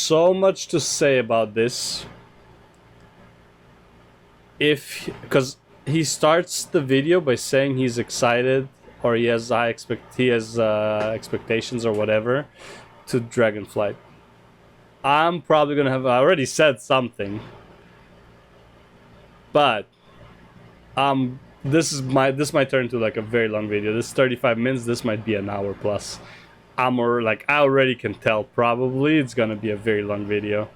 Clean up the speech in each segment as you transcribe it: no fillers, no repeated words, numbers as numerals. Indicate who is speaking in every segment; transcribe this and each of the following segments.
Speaker 1: so much to say about this. Because he starts the video by saying he's excited, or he has expectations or whatever to Dragonflight. I'm probably gonna have already said something, but this might turn to like a very long video. This is 35 minutes. This might be an hour plus. I already can tell. Probably it's gonna be a very long video.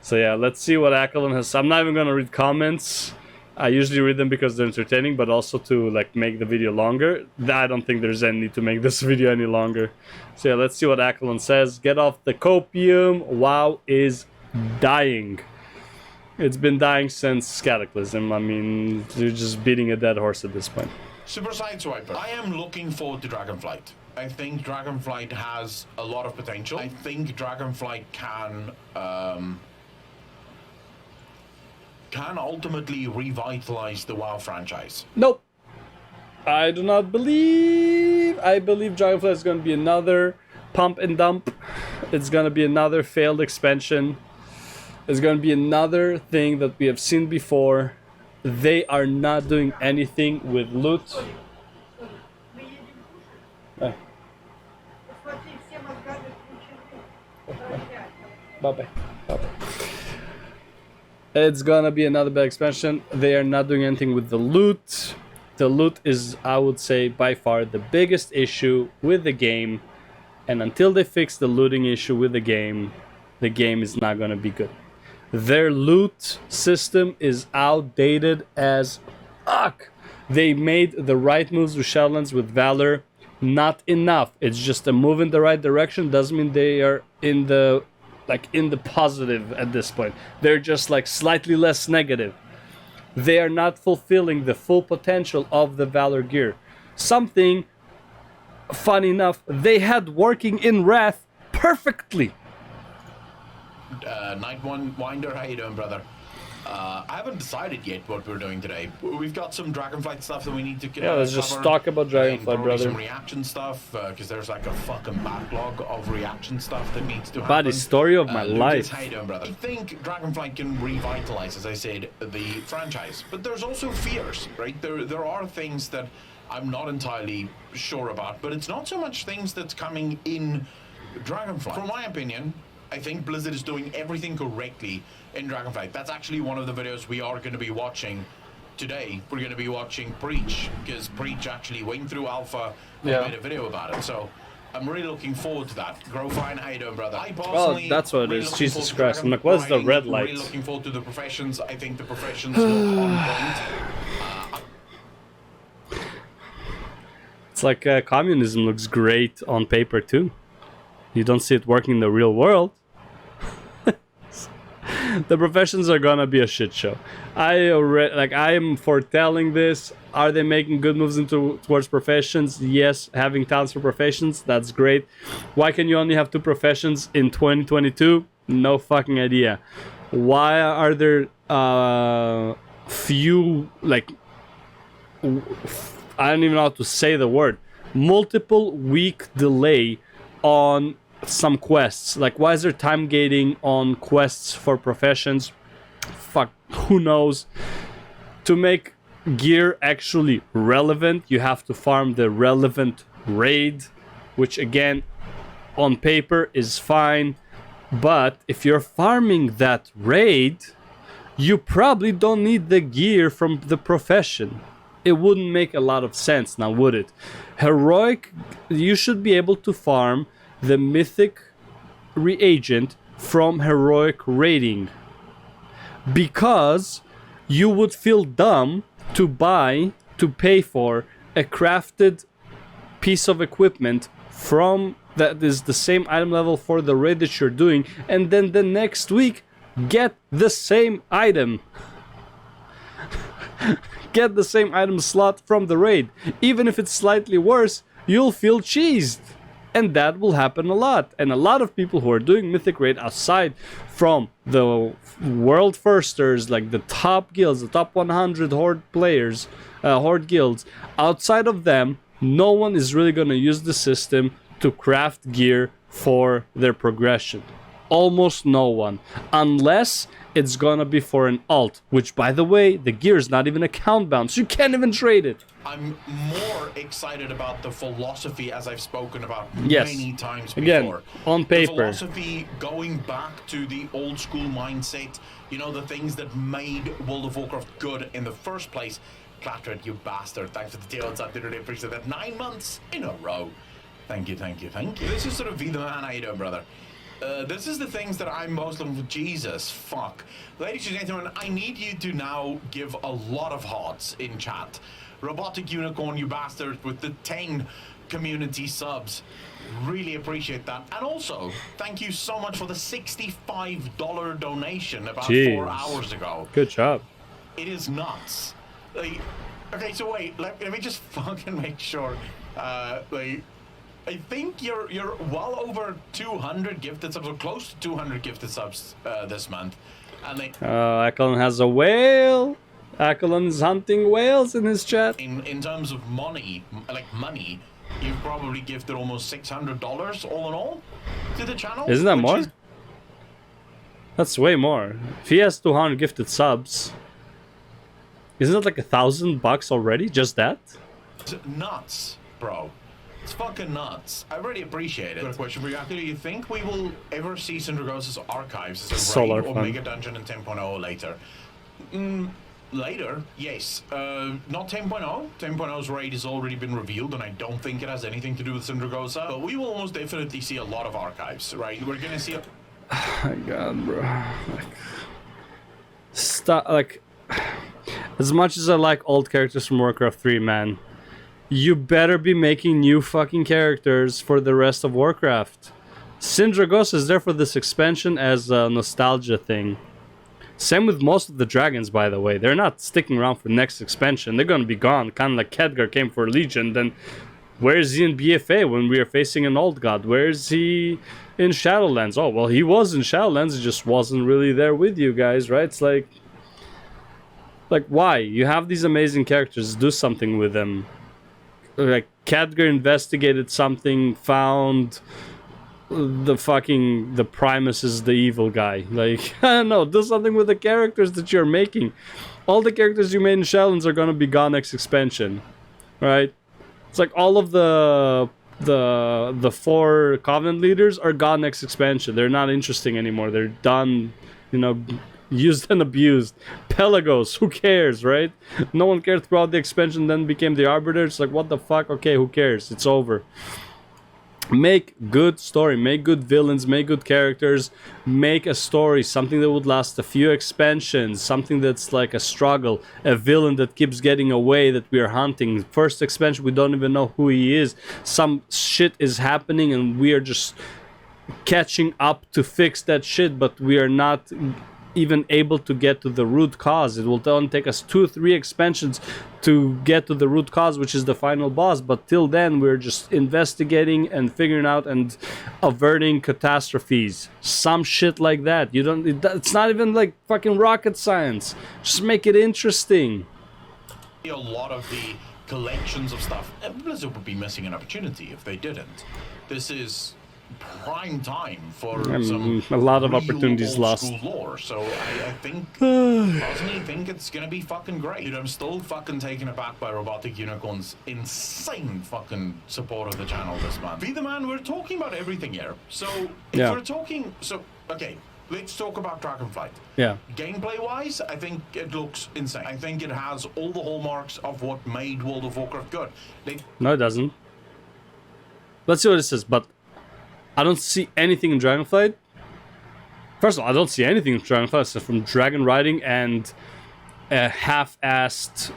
Speaker 1: So yeah, let's see what Accolonn has. I'm not even gonna read comments. I usually read them because they're entertaining, but also to like make the video longer. I don't think there's any need to make this video any longer. So yeah, let's see what Accolonn says. Get off the copium. WoW is dying. It's been dying since Cataclysm. I mean, you're just beating a dead horse at this point.
Speaker 2: Super Sideswiper. I am looking forward to Dragonflight. I think Dragonflight has a lot of potential. I think Dragonflight can ultimately revitalize the WoW franchise.
Speaker 1: Nope. I do not believe. I believe Dragonflight is going to be another pump and dump. It's going to be another failed expansion. It's going to be another thing that we have seen before. They are not doing anything with loot. Bye-bye. It's gonna be another bad expansion. They are not doing anything with the loot. The loot is, I would say, by far the biggest issue with the game. And until they fix the looting issue with the game is not gonna be good. Their loot system is outdated as fuck. They made the right moves with Shadowlands, with Valor. Not enough. It's just a move in the right direction. Doesn't mean they are in the positive at this point. They're just like slightly less negative. They are not fulfilling the full potential of the Valor gear. Something, funny enough, they had working in Wrath perfectly.
Speaker 2: Nightwinder, how you doing, brother? I haven't decided yet what we're doing today. We've got some Dragonflight stuff that we need to
Speaker 1: yeah, let's just talk about Dragonflight, brother.
Speaker 2: Some reaction stuff, because there's like a fucking backlog of reaction stuff that needs to happen.
Speaker 1: Buddy, story of my life.
Speaker 2: How you doing, brother? I think Dragonflight can revitalize, as I said, the franchise. But there's also fears, right? There are things that I'm not entirely sure about, but it's not so much things that's coming in Dragonflight. From my opinion, I think Blizzard is doing everything correctly in Dragonflight. That's actually one of the videos we are going to be watching today. We're going to be watching Breach, because Breach actually went through alpha and made a video about it. So I'm really looking forward to that. Grofine, how you doing, brother? I personally,
Speaker 1: that's what it is. Jesus Christ. I'm like, what's the red light?
Speaker 2: Really looking forward to the professions. I think the professions look on point.
Speaker 1: It's like communism looks great on paper too. You don't see it working in the real world. The professions are gonna be a shit show. I am foretelling this. Are they making good moves towards professions? Yes, having talents for professions, that's great. Why can you only have 2 professions in 2022? No fucking idea. Why are there few, like, I don't even know how to say the word, multiple week delay on some quests? Like, why is there time gating on quests for professions? Fuck, who knows? To make gear actually relevant, you have to farm the relevant raid, which again, on paper is fine. But if you're farming that raid, you probably don't need the gear from the profession. It wouldn't make a lot of sense now, would it? Heroic, you should be able to farm the mythic reagent from heroic raiding, because you would feel dumb to pay for a crafted piece of equipment from that is the same item level for the raid that you're doing, and then the next week get the same item. Get the same item slot from the raid. Even if it's slightly worse, you'll feel cheesed. And that will happen a lot. And a lot of people who are doing Mythic Raid outside from the world firsters, like the top guilds, the top 100 Horde players, Horde guilds, outside of them, no one is really going to use the system to craft gear for their progression. Almost no one. Unless it's gonna be for an alt, which, by the way, the gear is not even account bound, so you can't even trade it.
Speaker 2: I'm more excited about the philosophy, as I've spoken about
Speaker 1: Yes.
Speaker 2: many times
Speaker 1: Again,
Speaker 2: before.
Speaker 1: on paper.
Speaker 2: The philosophy going back to the old school mindset, you know, the things that made World of Warcraft good in the first place. Clattered, you bastard. Thanks for the tails. I really appreciate that. 9 months in a row. Thank you, thank you, thank you. This is sort of be the man I do, brother. This is the things that I'm most looking for. Jesus, fuck. Ladies and gentlemen, I need you to now give a lot of hearts in chat. Robotic Unicorn, you bastard, with the 10 community subs. Really appreciate that. And also, thank you so much for the $65 donation about
Speaker 1: Jeez.
Speaker 2: 4 hours ago.
Speaker 1: Good job.
Speaker 2: It is nuts. Like, okay, so wait, let me just fucking make sure. Like, I think you're well over 200 gifted subs, or close to 200 gifted subs this month. And they
Speaker 1: Accolonn has a whale. Accolonn is hunting whales in his chat.
Speaker 2: in terms of money, money, you've probably gifted almost $600 all in all to the channel.
Speaker 1: Isn't that
Speaker 2: which
Speaker 1: more?
Speaker 2: is
Speaker 1: That's way more. If he has 200 gifted subs, isn't it like $1,000 already? Just that?
Speaker 2: nuts, bro. It's fucking nuts. I really appreciate it. Got a question for you. Do you think we will ever see Syndragos' archives as a
Speaker 1: Solar
Speaker 2: raid or
Speaker 1: fun.
Speaker 2: mega dungeon in 10.0 later? Later, yes. Not 10.0. 10.0's raid has already been revealed, and I don't think it has anything to do with Syndragosa. But we will almost definitely see a lot of archives, right? We're gonna see a...
Speaker 1: My God, bro. Like, as much as I like old characters from Warcraft 3, man, you better be making new fucking characters for the rest of Warcraft. Syndragos is there for this expansion as a nostalgia thing. Same with most of the dragons, by the way. They're not sticking around for next expansion. They're gonna be gone. Kind of like Khadgar came for Legion. Then where is he in BFA when we are facing an old god? Where is he in Shadowlands? Oh, well, he was in Shadowlands. He just wasn't really there with you guys, right? It's like why? You have these amazing characters. Do something with them. Like, Khadgar investigated something, found the Primus is the evil guy. Like, I don't know, do something with the characters that you're making. All the characters you made in Shadowlands are gonna be gone next expansion, right? It's like all of the 4 Covenant leaders are gone next expansion. They're not interesting anymore. They're done, you know, used and abused. Pelagos, who cares, right? No one cared throughout the expansion, then became the Arbiter. It's like, what the fuck? Okay, who cares? It's over. Make good story, make good villains, make good characters, make a story, something that would last a few expansions, something that's like a struggle, a villain that keeps getting away that we are hunting. First expansion, we don't even know who he is. Some shit is happening and we are just catching up to fix that shit, but we are not even able to get to the root cause. It will only take us 2-3 expansions to get to the root cause, which is the final boss, but till then we're just investigating and figuring out and averting catastrophes, some shit like that. It's not even like fucking rocket science. Just make it interesting.
Speaker 2: A lot of the collections of stuff. Blizzard would be missing an opportunity if they didn't. This is prime time for some
Speaker 1: a lot of
Speaker 2: real
Speaker 1: opportunities
Speaker 2: old
Speaker 1: lost.
Speaker 2: school lore. So I personally think it's gonna be fucking great. Dude, I'm still fucking taken aback by Robotic Unicorn's insane fucking support of the channel this month. Be the man, we're talking about everything here. So if
Speaker 1: Yeah.
Speaker 2: we're talking, okay, let's talk about Dragonflight.
Speaker 1: Yeah.
Speaker 2: Gameplay wise, I think it looks insane. I think it has all the hallmarks of what made World of Warcraft good.
Speaker 1: No, it doesn't. Let's see what it says, but I don't see anything in Dragonflight. First of all, I don't see anything in Dragonflight except from dragon riding and a half-assed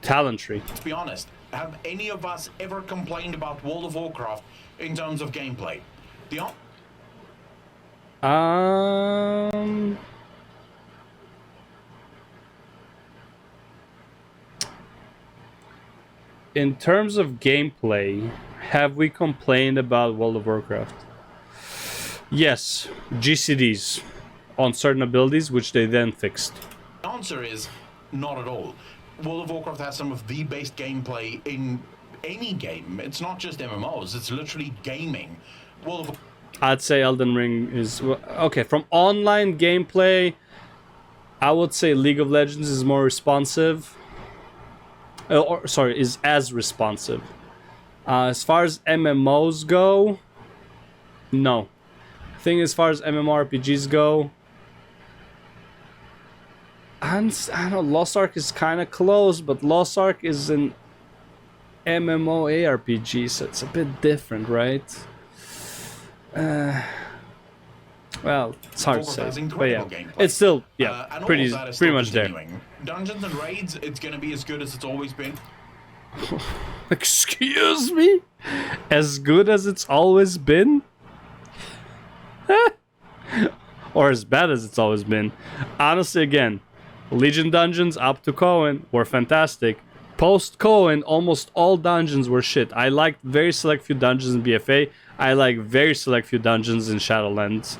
Speaker 1: talent tree.
Speaker 2: To be honest, have any of us ever complained about World of Warcraft in terms of gameplay?
Speaker 1: In terms of gameplay, have we complained about World of Warcraft? Yes, GCDs on certain abilities, which they then fixed.
Speaker 2: The answer is not at all. World of Warcraft has some of the best gameplay in any game. It's not just MMOs, it's literally gaming.
Speaker 1: I'd say Elden Ring is okay. From online gameplay, I would say League of Legends is more responsive. Or sorry, is as responsive. As far as MMOs go, no. I think as far as MMORPGs go, and I don't know, Lost Ark is kind of close, but Lost Ark is an MMORPG, so it's a bit different, right? Well, it's hard to say, but yeah, it's still pretty much there.
Speaker 2: Dungeons and raids, it's gonna be as good as it's always been.
Speaker 1: Excuse me? As good as it's always been? Or as bad as it's always been? Honestly, again, Legion dungeons up to Cohen were fantastic. Post Cohen, almost all dungeons were shit. I liked very select few dungeons in BFA. I like very select few dungeons in Shadowlands.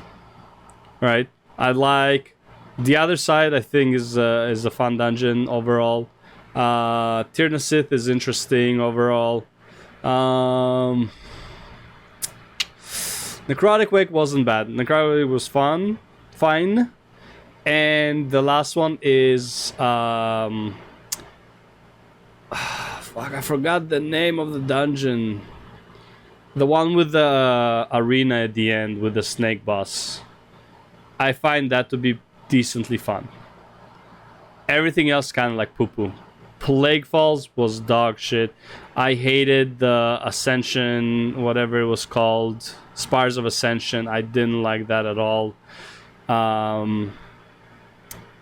Speaker 1: Right? I like the other side. I think is a fun dungeon overall. Tirna Sith is interesting overall. Necrotic Wake wasn't bad. Necrotic Wake was fine. And the last one is fuck, I forgot the name of the dungeon. The one with the arena at the end with the snake boss. I find that to be decently fun. Everything else kind of like poo-poo. Plague Falls was dog shit. I hated the Ascension, whatever it was called. Spires of Ascension. I didn't like that at all.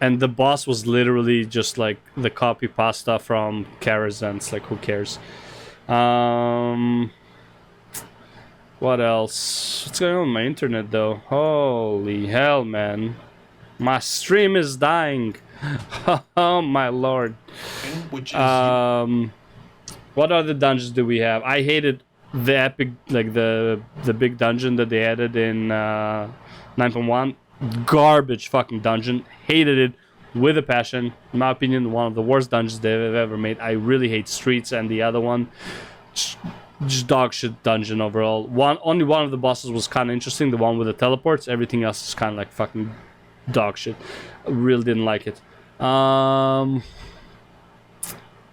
Speaker 1: And the boss was literally just like the copy pasta from Karazhan's. Like, who cares? What else? What's going on with my internet, though? Holy hell, man. My stream is dying. Oh, my lord.
Speaker 2: Which is
Speaker 1: what other dungeons do we have? I hated the epic, like the big dungeon that they added in 9.1. Garbage fucking dungeon. Hated it with a passion. In my opinion, one of the worst dungeons they've ever made. I really hate Streets, and the other one, just dog shit dungeon overall. Only one of the bosses was kind of interesting, the one with the teleports. Everything else is kind of like fucking dog shit. I really didn't like it.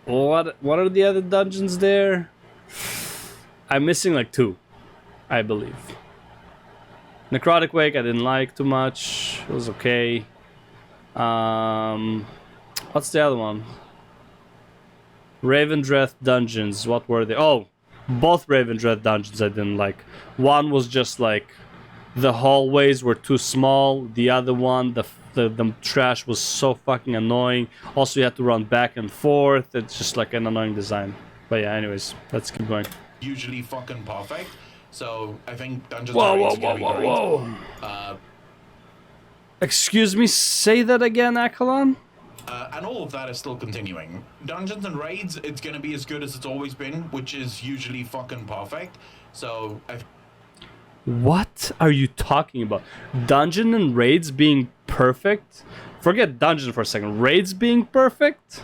Speaker 1: What are the other dungeons there? I'm missing like 2, I believe. Necrotic Wake I didn't like too much. It was okay. What's the other one? Ravendreath dungeons. What were they? Oh, both Ravendreath dungeons I didn't like. One was just like the hallways were too small. The other one, the trash was so fucking annoying. Also, you had to run back and forth. It's just like an annoying design. But yeah, anyways, let's keep going.
Speaker 2: Usually fucking perfect. So I think Dungeons and Raids is gonna be great.
Speaker 1: Excuse me, say that again, Accolonn?
Speaker 2: And all of that is still continuing. Dungeons and Raids, it's gonna be as good as it's always been, which is usually fucking perfect. So
Speaker 1: what are you talking about? Dungeon and Raids being perfect? Forget Dungeon for a second. Raids being perfect?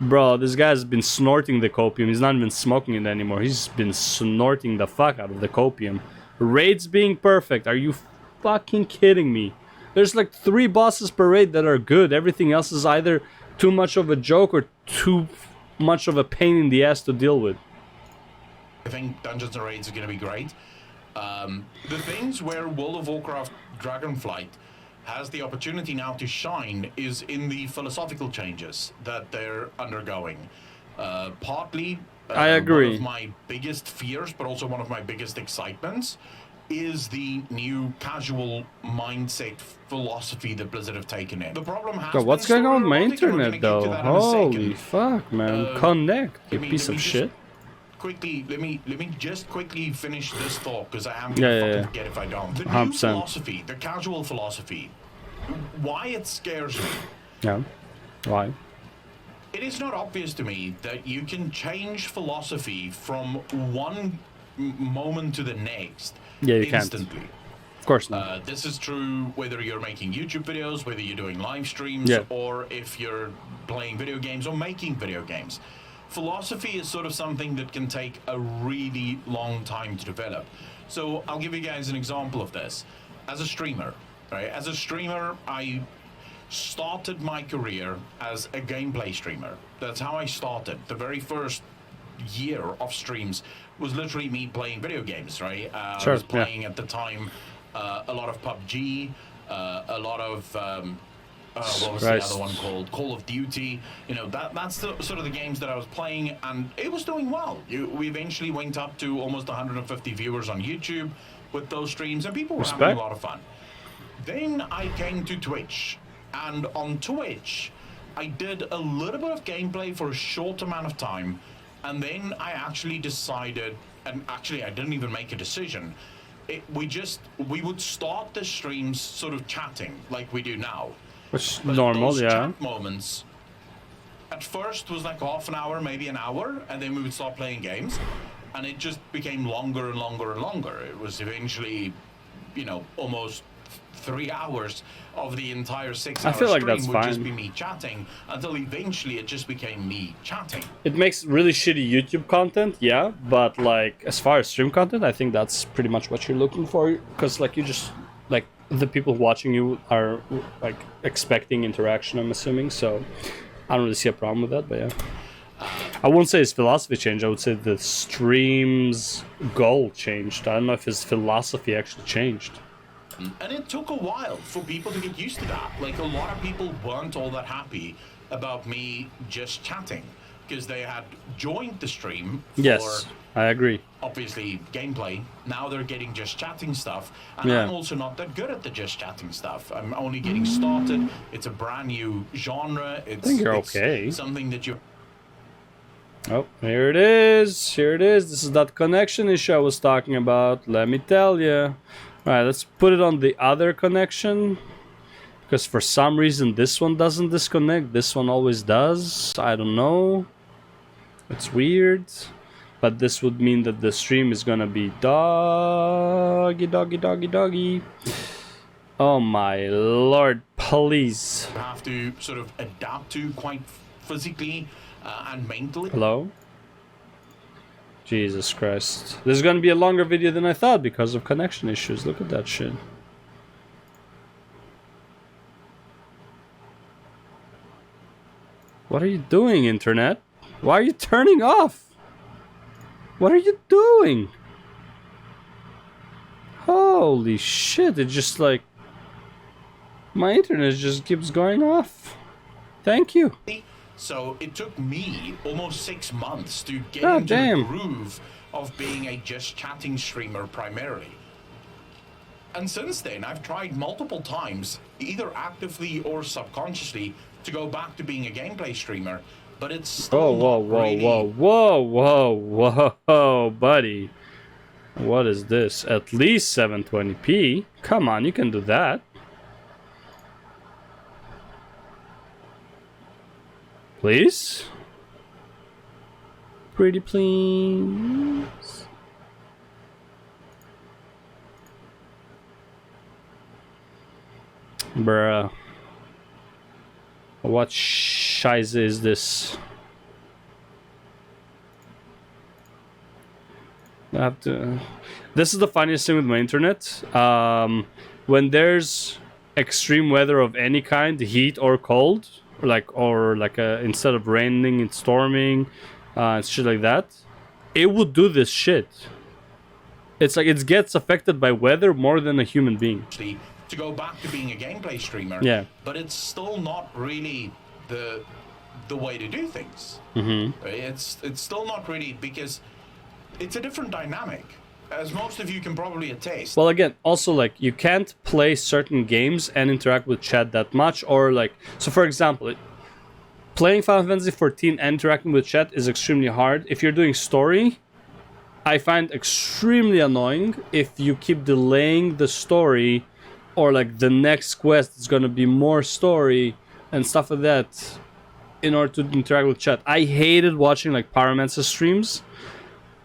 Speaker 1: Bro, this guy's been snorting the copium. He's not even smoking it anymore. He's been snorting the fuck out of the copium. Raids being perfect. Are you fucking kidding me? There's like 3 bosses per raid that are good. Everything else is either too much of a joke or too much of a pain in the ass to deal with.
Speaker 2: I think Dungeons and Raids are going to be great. The things where World of Warcraft Dragonflight has the opportunity now to shine is in the philosophical changes that they're undergoing. Partly,
Speaker 1: I agree.
Speaker 2: One of my biggest fears, but also one of my biggest excitements, is the new casual mindset philosophy that Blizzard have taken in. The problem has
Speaker 1: God, what's going on with my internet, though? Holy fuck, man. Connect, you piece of shit.
Speaker 2: Quickly, let me just quickly finish this thought, because I am gonna forget if I don't. The new philosophy, the casual philosophy, why it scares me.
Speaker 1: Yeah. Why?
Speaker 2: It is not obvious to me that you can change philosophy from one moment to the next instantly.
Speaker 1: Can't. Of course not.
Speaker 2: This is true whether you're making YouTube videos, whether you're doing live streams, or if you're playing video games or making video games. Philosophy is sort of something that can take a really long time to develop. So I'll give you guys an example of this. As a streamer, right? As a streamer, I started my career as a gameplay streamer. That's how I started. The very first year of streams was literally me playing video games, right? I was playing at the time a lot of PUBG, a lot of what was the other one called? Call of Duty. You know, that's the sort of the games that I was playing, and it was doing well. We eventually went up to almost 150 viewers on YouTube with those streams, and people were having a lot of fun. Then I came to Twitch, and on Twitch, I did a little bit of gameplay for a short amount of time, and then I actually decided, and actually I didn't even make a decision. We would start the streams sort of chatting like we do now.
Speaker 1: Which normal,
Speaker 2: those
Speaker 1: yeah.
Speaker 2: Chat moments at first was like half an hour, maybe an hour, and then we would start playing games, and it just became longer and longer and longer. It was eventually, you know, almost 3 hours of the entire 6-hour
Speaker 1: I feel like
Speaker 2: stream
Speaker 1: that's
Speaker 2: would
Speaker 1: fine.
Speaker 2: just be me chatting, until eventually it just became me chatting.
Speaker 1: It makes really shitty YouTube content, yeah, but like as far as stream content, I think that's pretty much what you're looking for, because like you just like the people watching you are like expecting interaction, I'm assuming, so I don't really see a problem with that, but yeah. I wouldn't say his philosophy changed, I would say the stream's goal changed. I don't know if his philosophy actually changed.
Speaker 2: And it took a while for people to get used to that. Like, a lot of people weren't all that happy about me just chatting, because they had joined the stream for,
Speaker 1: yes, I agree,
Speaker 2: obviously, gameplay. Now they're getting just chatting stuff, and
Speaker 1: yeah.
Speaker 2: I'm also not that good at the just chatting stuff. I'm only getting started. It's a brand new genre.
Speaker 1: I think you're okay.
Speaker 2: Something that you...
Speaker 1: Oh, here it is. Here it is. This is that connection issue I was talking about. Let me tell you. Alright, let's put it on the other connection. Because for some reason this one doesn't disconnect. This one always does. I don't know. It's weird. But this would mean that the stream is gonna be doggy, doggy, doggy, doggy. Oh my lord, please.
Speaker 2: You have to sort of adapt to quite physically and mentally.
Speaker 1: Hello? Jesus Christ. This is gonna be a longer video than I thought because of connection issues. Look at that shit. What are you doing, internet? Why are you turning off? What are you doing? Holy shit, it just like... my internet just keeps going off. Thank you.
Speaker 2: So it took me almost 6 months to get
Speaker 1: God
Speaker 2: into
Speaker 1: damn.
Speaker 2: the groove of being a just chatting streamer primarily. And since then, I've tried multiple times, either actively or subconsciously, to go back to being a gameplay streamer, but it's still
Speaker 1: whoa, buddy. What is this? At least 720p? Come on, you can do that. Please? Pretty please. Bruh. What shize is this? I have to... This is the funniest thing with my internet. When there's extreme weather of any kind, heat or cold, or like instead of raining, it's storming, and shit like that, it would do this shit. It's like it gets affected by weather more than a human being.
Speaker 2: To go back to being a gameplay streamer,
Speaker 1: yeah,
Speaker 2: but it's still not really the way to do things.
Speaker 1: Mm-hmm.
Speaker 2: It's still not really, because it's a different dynamic, as most of you can probably attest.
Speaker 1: Well, again, also like you can't play certain games and interact with chat that much, or like, so for example, playing Final Fantasy 14 and interacting with chat is extremely hard. If you're doing story, I find extremely annoying if you keep delaying the story, or like the next quest is gonna be more story and stuff like that in order to interact with chat. I hated watching like Pyromancer streams,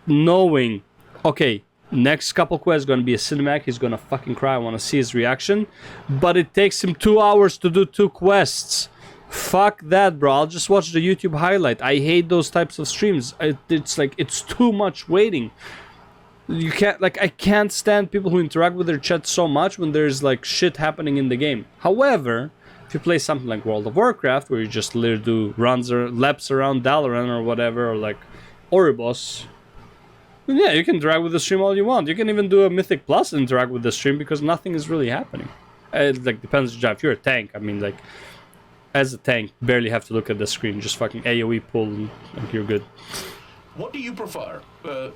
Speaker 1: knowing, okay, next couple quests gonna be a cinematic, he's gonna fucking cry, I wanna see his reaction, but it takes him 2 hours to do 2 quests. Fuck that, bro. I'll just watch the YouTube highlight. I hate those types of streams. It's like, it's too much waiting. You can't, like, I can't stand people who interact with their chat so much when there's like shit happening in the game. However, if you play something like World of Warcraft, where you just literally do runs or laps around Dalaran or whatever, or like Oribos, then yeah, you can interact with the stream all you want. You can even do a Mythic Plus and interact with the stream because nothing is really happening. It like depends. If you're a tank, I mean, like as a tank, barely have to look at the screen. Just fucking AOE pull, and like, you're good.
Speaker 2: What do you prefer?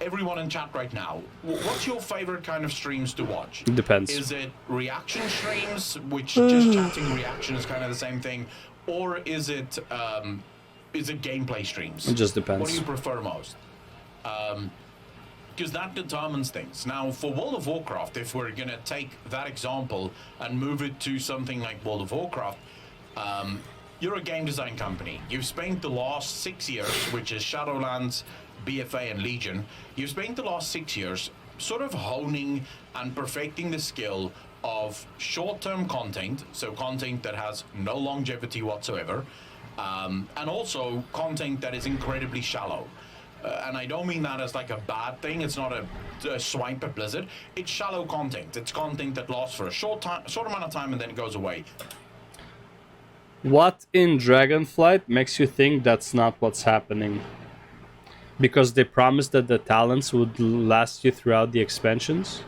Speaker 2: Everyone in chat right now, what's your favorite kind of streams to watch?
Speaker 1: It depends.
Speaker 2: Is it reaction streams, which just chatting reaction is kind of the same thing, or is it gameplay streams?
Speaker 1: It just depends.
Speaker 2: What do you prefer most? Because that determines things. Now, for World of Warcraft, if we're gonna take that example and move it to something like World of Warcraft, you're a game design company. You've spent the last 6 years, which is Shadowlands, BFA, and Legion. You've spent the last 6 years sort of honing and perfecting the skill of short-term content, so content that has no longevity whatsoever, and also content that is incredibly shallow. And I don't mean that as like a bad thing. It's not a swipe at Blizzard. It's shallow content. It's content that lasts for a short amount of time and then it goes away.
Speaker 1: What in Dragonflight makes you think that's not what's happening? Because they promised that the talents would last you throughout the expansions?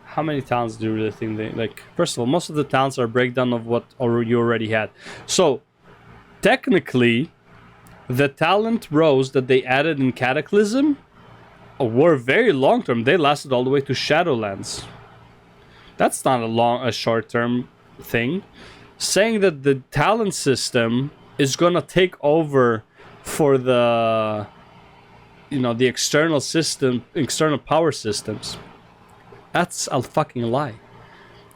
Speaker 1: How many talents do you really think they... Like, first of all, most of the talents are a breakdown of what you already had. So, technically, the talent rows that they added in Cataclysm were very long-term. They lasted all the way to Shadowlands. That's not a short-term thing. Saying that the talent system is gonna take over for the, you know, the external power systems, that's a fucking lie.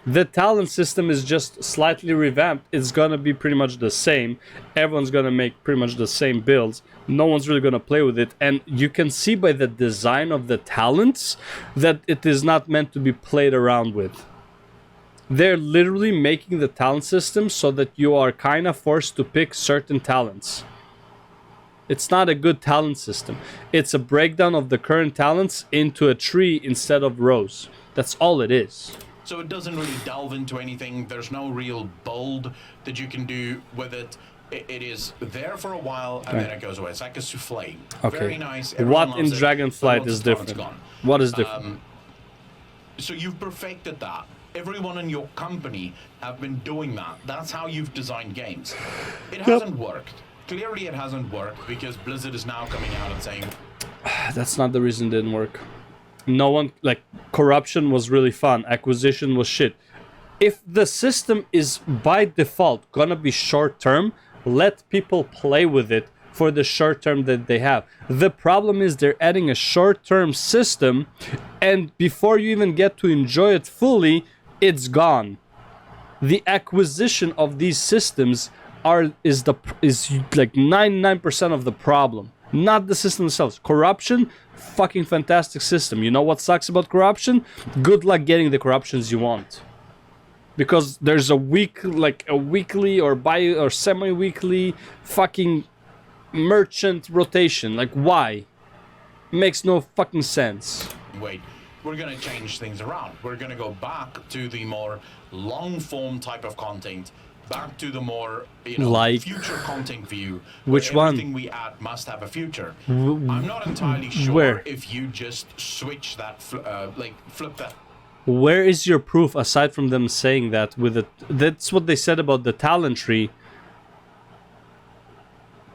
Speaker 1: The talent system is just slightly revamped. It's gonna be pretty much the same. Everyone's gonna make pretty much the same builds. No one's really gonna play with it, and you can see by the design of the talents that it is not meant to be played around with. They're literally making the talent system so that you are kind of forced to pick certain talents. It's not a good talent system. It's a breakdown of the current talents into a tree instead of rows. That's all it is.
Speaker 2: So it doesn't really delve into anything. There's no real build that you can do with it. It is there for a while and then it goes away. It's like a souffle.
Speaker 1: Okay.
Speaker 2: Very nice.
Speaker 1: What in Dragonflight is different? What is different?
Speaker 2: So you've perfected that. Everyone in your company have been doing that. That's how you've designed games. It hasn't worked. Clearly it hasn't worked because Blizzard is now coming out and saying...
Speaker 1: That's not the reason it didn't work. No one... Like, corruption was really fun. Acquisition was shit. If the system is by default gonna be short-term, let people play with it for the short term that they have. The problem is they're adding a short-term system, and before you even get to enjoy it fully, it's gone. The acquisition of these systems is like 99% of the problem, not the system themselves. Corruption, fucking fantastic system. You know what sucks about corruption? Good luck getting the corruptions you want. Because there's a weekly or semi-weekly fucking merchant rotation. Like, why? Makes no fucking sense.
Speaker 2: Wait, we're gonna change things around. We're gonna go back to the more long-form type of content, back to the more, you know,
Speaker 1: like,
Speaker 2: future content view.
Speaker 1: Which one?
Speaker 2: Everything we add must have a future. I'm not entirely sure if you just switch that, flip that.
Speaker 1: Where is your proof aside from them saying that with it? That's what they said about the talent tree.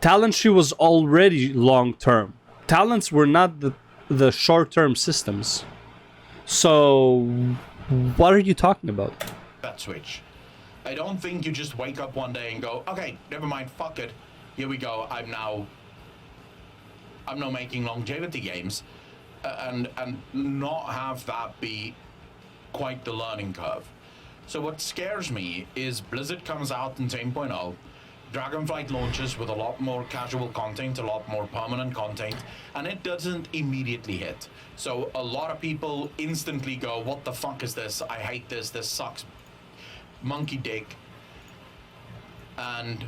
Speaker 1: Talent tree was already long-term. Talents were not the short-term systems. So, what are you talking about?
Speaker 2: That switch. I don't think you just wake up one day and go, okay, never mind, fuck it. Here we go. I'm now making longevity games, and not have that be quite the learning curve. So what scares me is Blizzard comes out in 10.0, Dragonflight launches with a lot more casual content, a lot more permanent content, and it doesn't immediately hit. So a lot of people instantly go, what the fuck is this? I hate this. This sucks. Monkey dick. And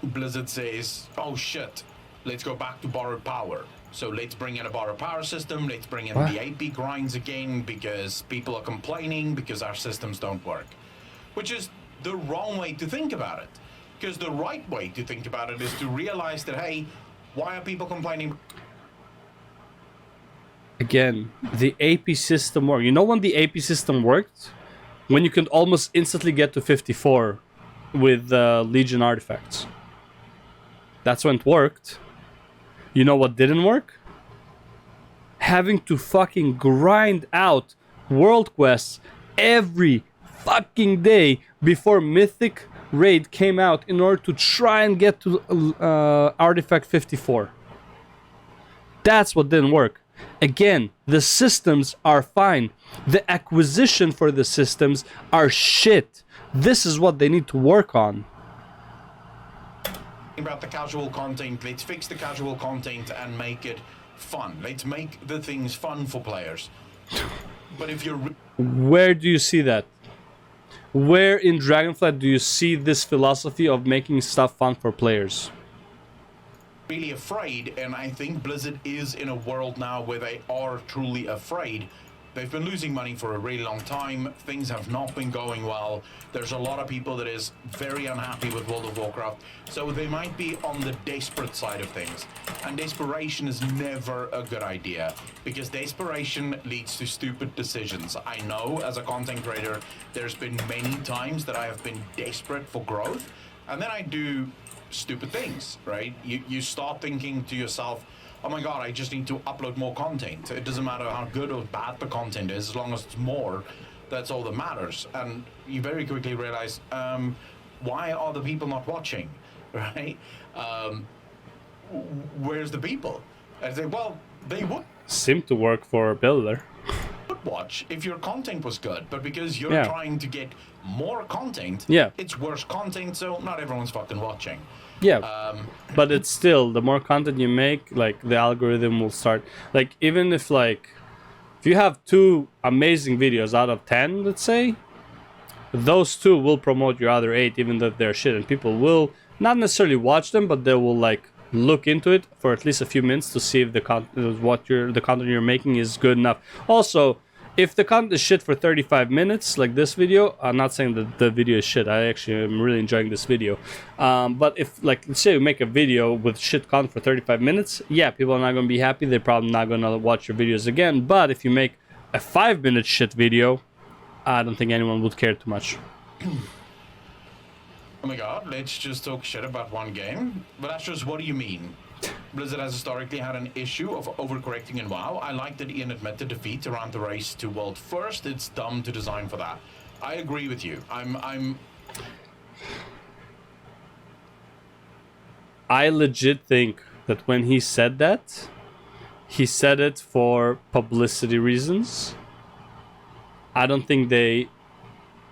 Speaker 2: Blizzard says, oh shit, let's go back to borrowed power. So let's bring in a better power system, let's bring in the AP grinds again because people are complaining because our systems don't work. Which is the wrong way to think about it. Because the right way to think about it is to realize that, hey, why are people complaining?
Speaker 1: Again, the AP system worked. You know when the AP system worked? When you could almost instantly get to 54 with Legion artifacts. That's when it worked. You know what didn't work? Having to fucking grind out world quests every fucking day before Mythic Raid came out in order to try and get to artifact 54. That's what didn't work. Again, the systems are fine. The acquisition for the systems are shit. This is what they need to work on.
Speaker 2: About the casual content, let's fix the casual content and make it fun. Let's make the things fun for players. But if you're...
Speaker 1: Where do you see that? Where in Dragonflight do you see this philosophy of making stuff fun for players?
Speaker 2: Really afraid, and I think Blizzard is in a world now where they are truly afraid. They've been losing money for a really long time. Things have not been going well. There's a lot of people that is very unhappy with World of Warcraft. So they might be on the desperate side of things. And desperation is never a good idea because desperation leads to stupid decisions. I know as a content creator, there's been many times that I have been desperate for growth and then I do stupid things, right? You start thinking to yourself, oh my god, I just need to upload more content. It doesn't matter how good or bad the content is, as long as it's more, that's all that matters. And you very quickly realize, why are the people not watching, right? Where's the people? I say, well, they would
Speaker 1: Seem to work for a builder.
Speaker 2: watch if your content was good, but because you're trying to get more content, it's worse content, so not everyone's fucking watching.
Speaker 1: But it's still, the more content you make, like, the algorithm will start, like, even if, like, if you have 2 amazing videos out of 10, let's say, those 2 will promote your other 8, even though they're shit, and people will not necessarily watch them, but they will, like, look into it for at least a few minutes to see if the content you're making is good enough. Also, if the content is shit for 35 minutes, like this video, I'm not saying that the video is shit. I actually am really enjoying this video. But if, like, let's say you make a video with shit content for 35 minutes, yeah, people are not going to be happy. They're probably not going to watch your videos again. But if you make a 5-minute shit video, I don't think anyone would care too much.
Speaker 2: Oh my god, let's just talk shit about one game. But that's just, what do you mean? Blizzard has historically had an issue of overcorrecting in WoW. I like that Ian admitted defeat around the race to world first. It's dumb to design for that. I agree with you.
Speaker 1: I legit think that when he said that, he said it for publicity reasons. I don't think they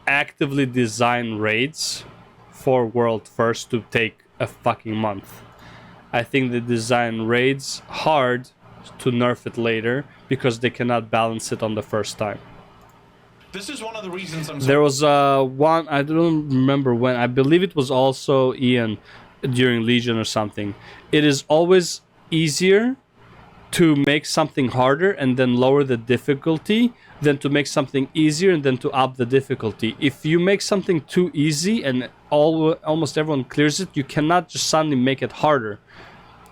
Speaker 1: actively design raids for world first to take a fucking month. I think they design raids hard to nerf it later because they cannot balance it on the first time.
Speaker 2: This is one of the reasons I'm...
Speaker 1: There was one, I don't remember when, I believe it was also Ian during Legion or something. It is always easier to make something harder and then lower the difficulty than to make something easier and then to up the difficulty. If you make something too easy and almost everyone clears it, you cannot just suddenly make it harder,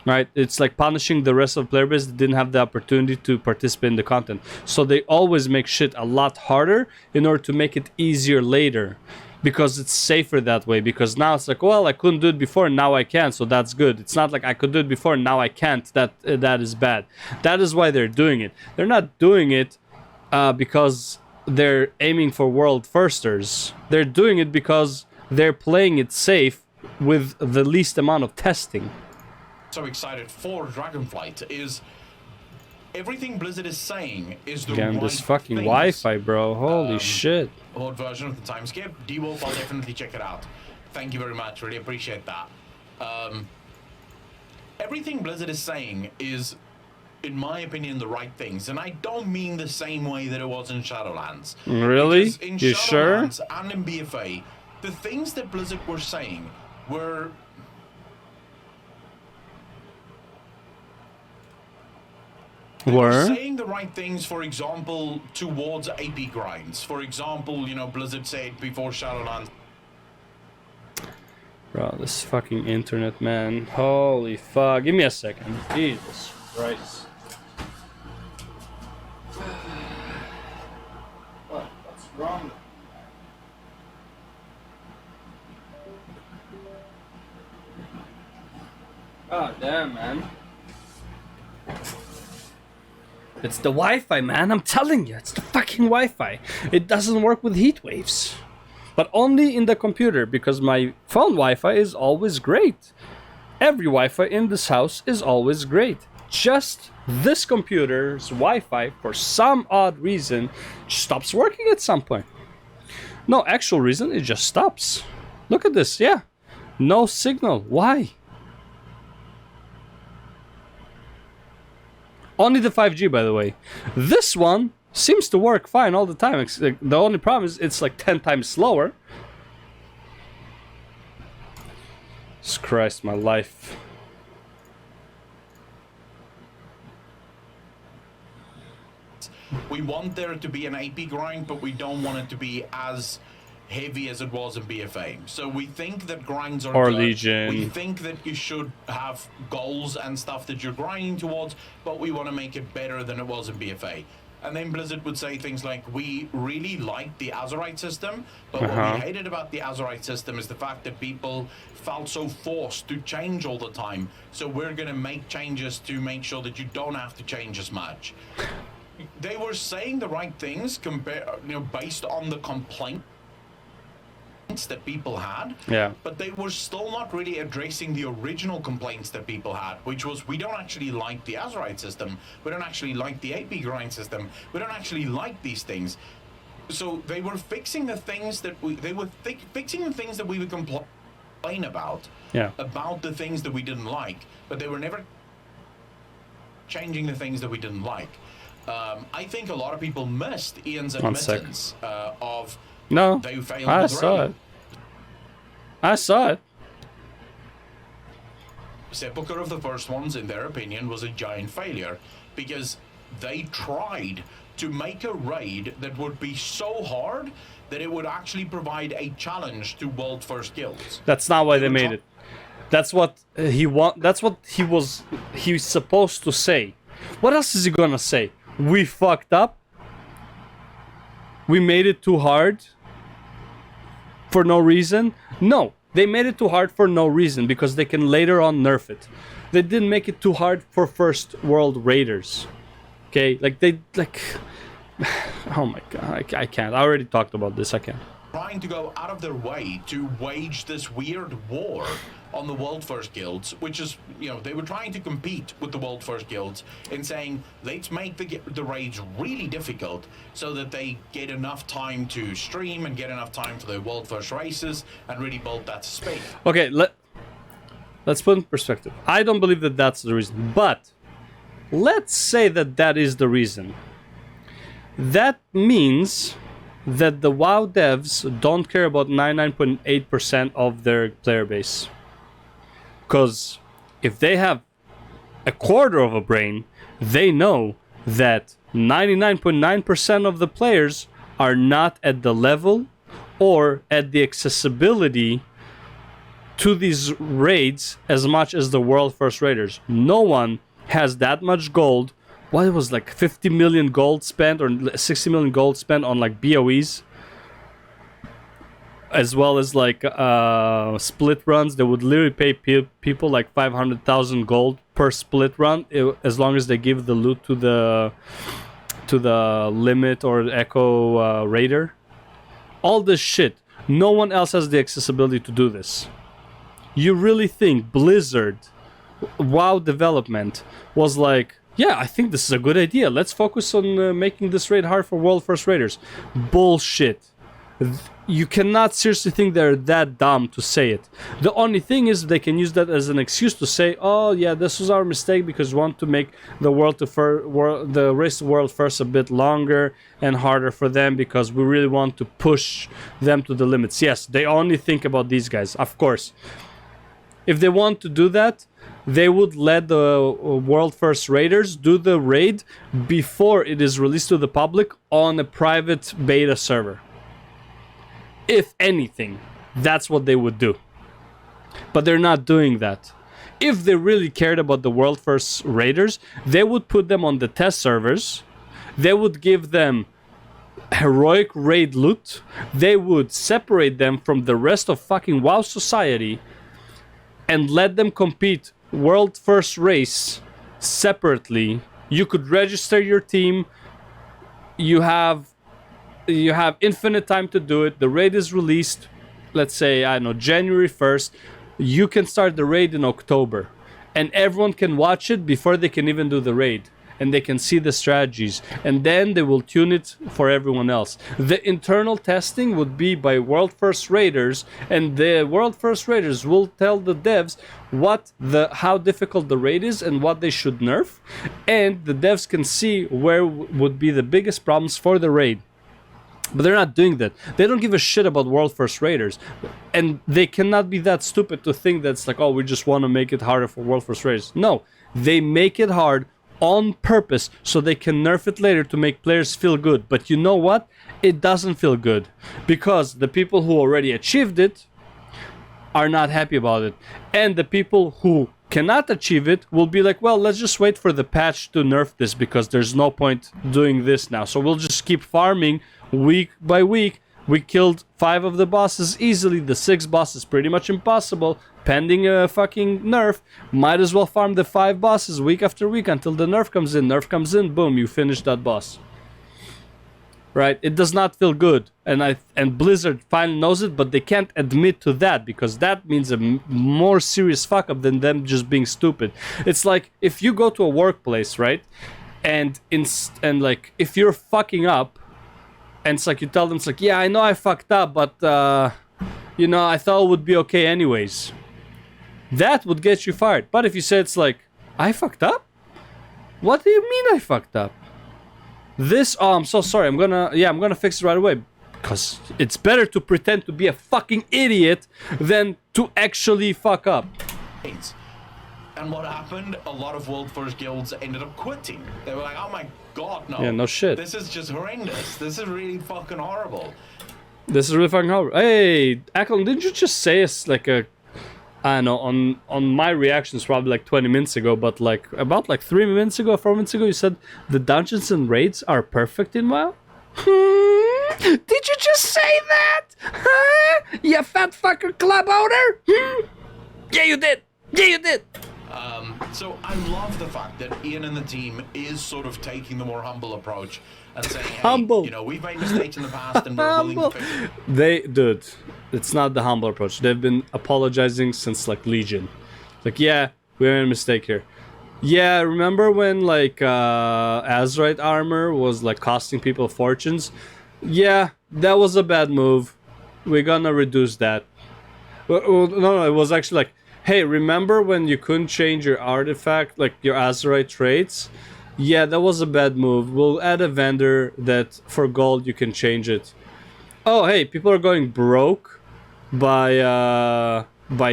Speaker 1: right? It's like punishing the rest of the player base that didn't have the opportunity to participate in the content. So they always make shit a lot harder in order to make it easier later, because it's safer that way. Because now it's like, well, I couldn't do it before, now I can, so that's good. It's not like I could do it before, now I can't. That is bad. That is why they're doing it. They're not doing it because they're aiming for world firsters. They're doing it because they're playing it safe with the least amount of testing.
Speaker 2: So excited for Dragonflight is everything Blizzard is saying is the
Speaker 1: Again,
Speaker 2: right
Speaker 1: this fucking
Speaker 2: things.
Speaker 1: Wi-Fi, bro. Holy shit.
Speaker 2: Old version of the time skip. D-Wolf, I'll definitely check it out. Thank you very much. Really appreciate that. Everything Blizzard is saying is, in my opinion, the right things. And I don't mean the same way that it was in Shadowlands.
Speaker 1: Really?
Speaker 2: Because in
Speaker 1: You sure?
Speaker 2: Shadowlands and in BFA, the things that Blizzard were saying were... They were
Speaker 1: Were?
Speaker 2: saying the right things, for example, towards AP grinds. For example, you know, Blizzard said before Shadowlands.
Speaker 1: Bro, this fucking internet, man. Holy fuck. Give me a second. Jesus Christ. What's wrong? God damn, man. It's the Wi-Fi, man. I'm telling you, it's the fucking Wi-Fi. It doesn't work with heat waves. But only in the computer, because my phone Wi-Fi is always great. Every Wi-Fi in this house is always great. Just this computer's Wi-Fi, for some odd reason, stops working at some point. No actual reason, it just stops. Look at this, yeah. No signal. Why? Only the 5G, by the way. This one seems to work fine all the time. The only problem is it's like 10 times slower. Jesus Christ, my life.
Speaker 2: We want there to be an AP grind, but we don't want it to be as heavy as it was in BFA. So we think that grinds are
Speaker 1: Or
Speaker 2: good.
Speaker 1: Legion.
Speaker 2: We think that you should have goals and stuff that you're grinding towards, but we want to make it better than it was in BFA. And then Blizzard would say things like, we really like the Azerite system, but what we hated about the Azerite system is the fact that people felt so forced to change all the time. So we're going to make changes to make sure that you don't have to change as much. They were saying the right things based on the complaints that people had, but they were still not really addressing the original complaints that people had, which was, we don't actually like the Azerite system, we don't actually like the AP grind system, we don't actually like these things. So they were fixing the things that fixing the things that we would complain about the things that we didn't like, but they were never changing the things that we didn't like. I think a lot of people missed Ian's admittance of they failed.
Speaker 1: I saw it. I saw it.
Speaker 2: Sepulchre of the First Ones, in their opinion, was a giant failure because they tried to make a raid that would be so hard that it would actually provide a challenge to World First Guilds.
Speaker 1: That's not why they made it. That's what That's what he's supposed to say. What else is he gonna say? We fucked up. We made it too hard. For no reason? No, they made it too hard for no reason because they can later on nerf it. They didn't make it too hard for first world raiders. Okay, oh my god, I can't. I already talked about this. I can't.
Speaker 2: Trying to go out of their way to wage this weird war on the World First Guilds, which is, they were trying to compete with the World First Guilds in saying, let's make the raids really difficult so that they get enough time to stream and get enough time for the World First races and really build that space.
Speaker 1: Okay, let's put in perspective. I don't believe that that's the reason, but let's say that that is the reason. That means that the WoW devs don't care about 99.8% of their player base. Because if they have a quarter of a brain, they know that 99.9% of the players are not at the level or at the accessibility to these raids as much as the world first raiders. No one has that much gold. What, it was like 50 million gold spent or 60 million gold spent on like BOEs, as well as like split runs. They would literally pay people like 500,000 gold per split run, as long as they give the loot to the limit or echo raider. All this shit, no one else has the accessibility to do this. You really think Blizzard WoW development was like, yeah, I think this is a good idea, let's focus on making this raid hard for world first raiders? Bullshit. You cannot seriously think they're that dumb to say it. The only thing is they can use that as an excuse to say, oh yeah, this was our mistake because we want to make the the race to world first a bit longer and harder for them because we really want to push them to the limits. Yes, they only think about these guys, of course. If they want to do that, they would let the World First Raiders do the raid before it is released to the public on a private beta server. If anything, that's what they would do. But they're not doing that. If they really cared about the World First Raiders, they would put them on the test servers. They would give them heroic raid loot. They would separate them from the rest of fucking WoW society and let them compete World First Race separately. You could register your team. You have infinite time to do it. The raid is released, let's say, I don't know, January 1st. You can start the raid in October. And everyone can watch it before they can even do the raid. And they can see the strategies. And then they will tune it for everyone else. The internal testing would be by World First Raiders. And the World First Raiders will tell the devs how difficult the raid is and what they should nerf. And the devs can see where would be the biggest problems for the raid. But they're not doing that. They don't give a shit about World First Raiders. And they cannot be that stupid to think that's like, oh, we just want to make it harder for World First Raiders. No, they make it hard on purpose so they can nerf it later to make players feel good. But you know what? It doesn't feel good. Because the people who already achieved it are not happy about it. And the people who cannot achieve it will be like, well, let's just wait for the patch to nerf this because there's no point doing this now. So we'll just keep farming week by week. We killed 5 of the bosses easily. The 6th boss is pretty much impossible. Pending a fucking nerf, might as well farm the 5 bosses week after week until the nerf comes in. Nerf comes in, boom, you finish that boss. Right? It does not feel good. And Blizzard finally knows it, but they can't admit to that because that means a more serious fuck up than them just being stupid. It's like if you go to a workplace, right? And like if you're fucking up, and it's like you tell them, it's like, yeah, I know I fucked up, but I thought it would be okay anyways. That would get you fired. But if you say it's like, I fucked up? What do you mean I fucked up? I'm so sorry. I'm gonna fix it right away. Because it's better to pretend to be a fucking idiot than to actually fuck up.
Speaker 2: And what happened? A lot of World First guilds ended up quitting. They were like, oh my god, no.
Speaker 1: Yeah, no shit.
Speaker 2: This is just horrendous. This is really fucking horrible.
Speaker 1: This is really fucking horrible. Hey, Accolonn, didn't you just say it's like I don't know, on my reactions probably like 20 minutes ago, but like about like 4 minutes ago, you said the dungeons and raids are perfect in WoW? Did you just say that? Huh? You fat fucker club owner? Yeah, you did. Yeah, you did.
Speaker 2: So I love the fact that Ian and the team is sort of taking the more humble approach and saying, hey,
Speaker 1: humble.
Speaker 2: We've made mistakes in the past and we're willing to fix it.
Speaker 1: Dude, it's not the humble approach. They've been apologizing since like Legion. Like, yeah, we made a mistake here. Yeah, remember when like Azerite armor was like costing people fortunes? Yeah, that was a bad move. We're gonna reduce that. No, it was actually like, hey, remember when you couldn't change your artifact, like your Azerite traits? Yeah, that was a bad move. We'll add a vendor that for gold you can change it. Oh, hey, people are going broke by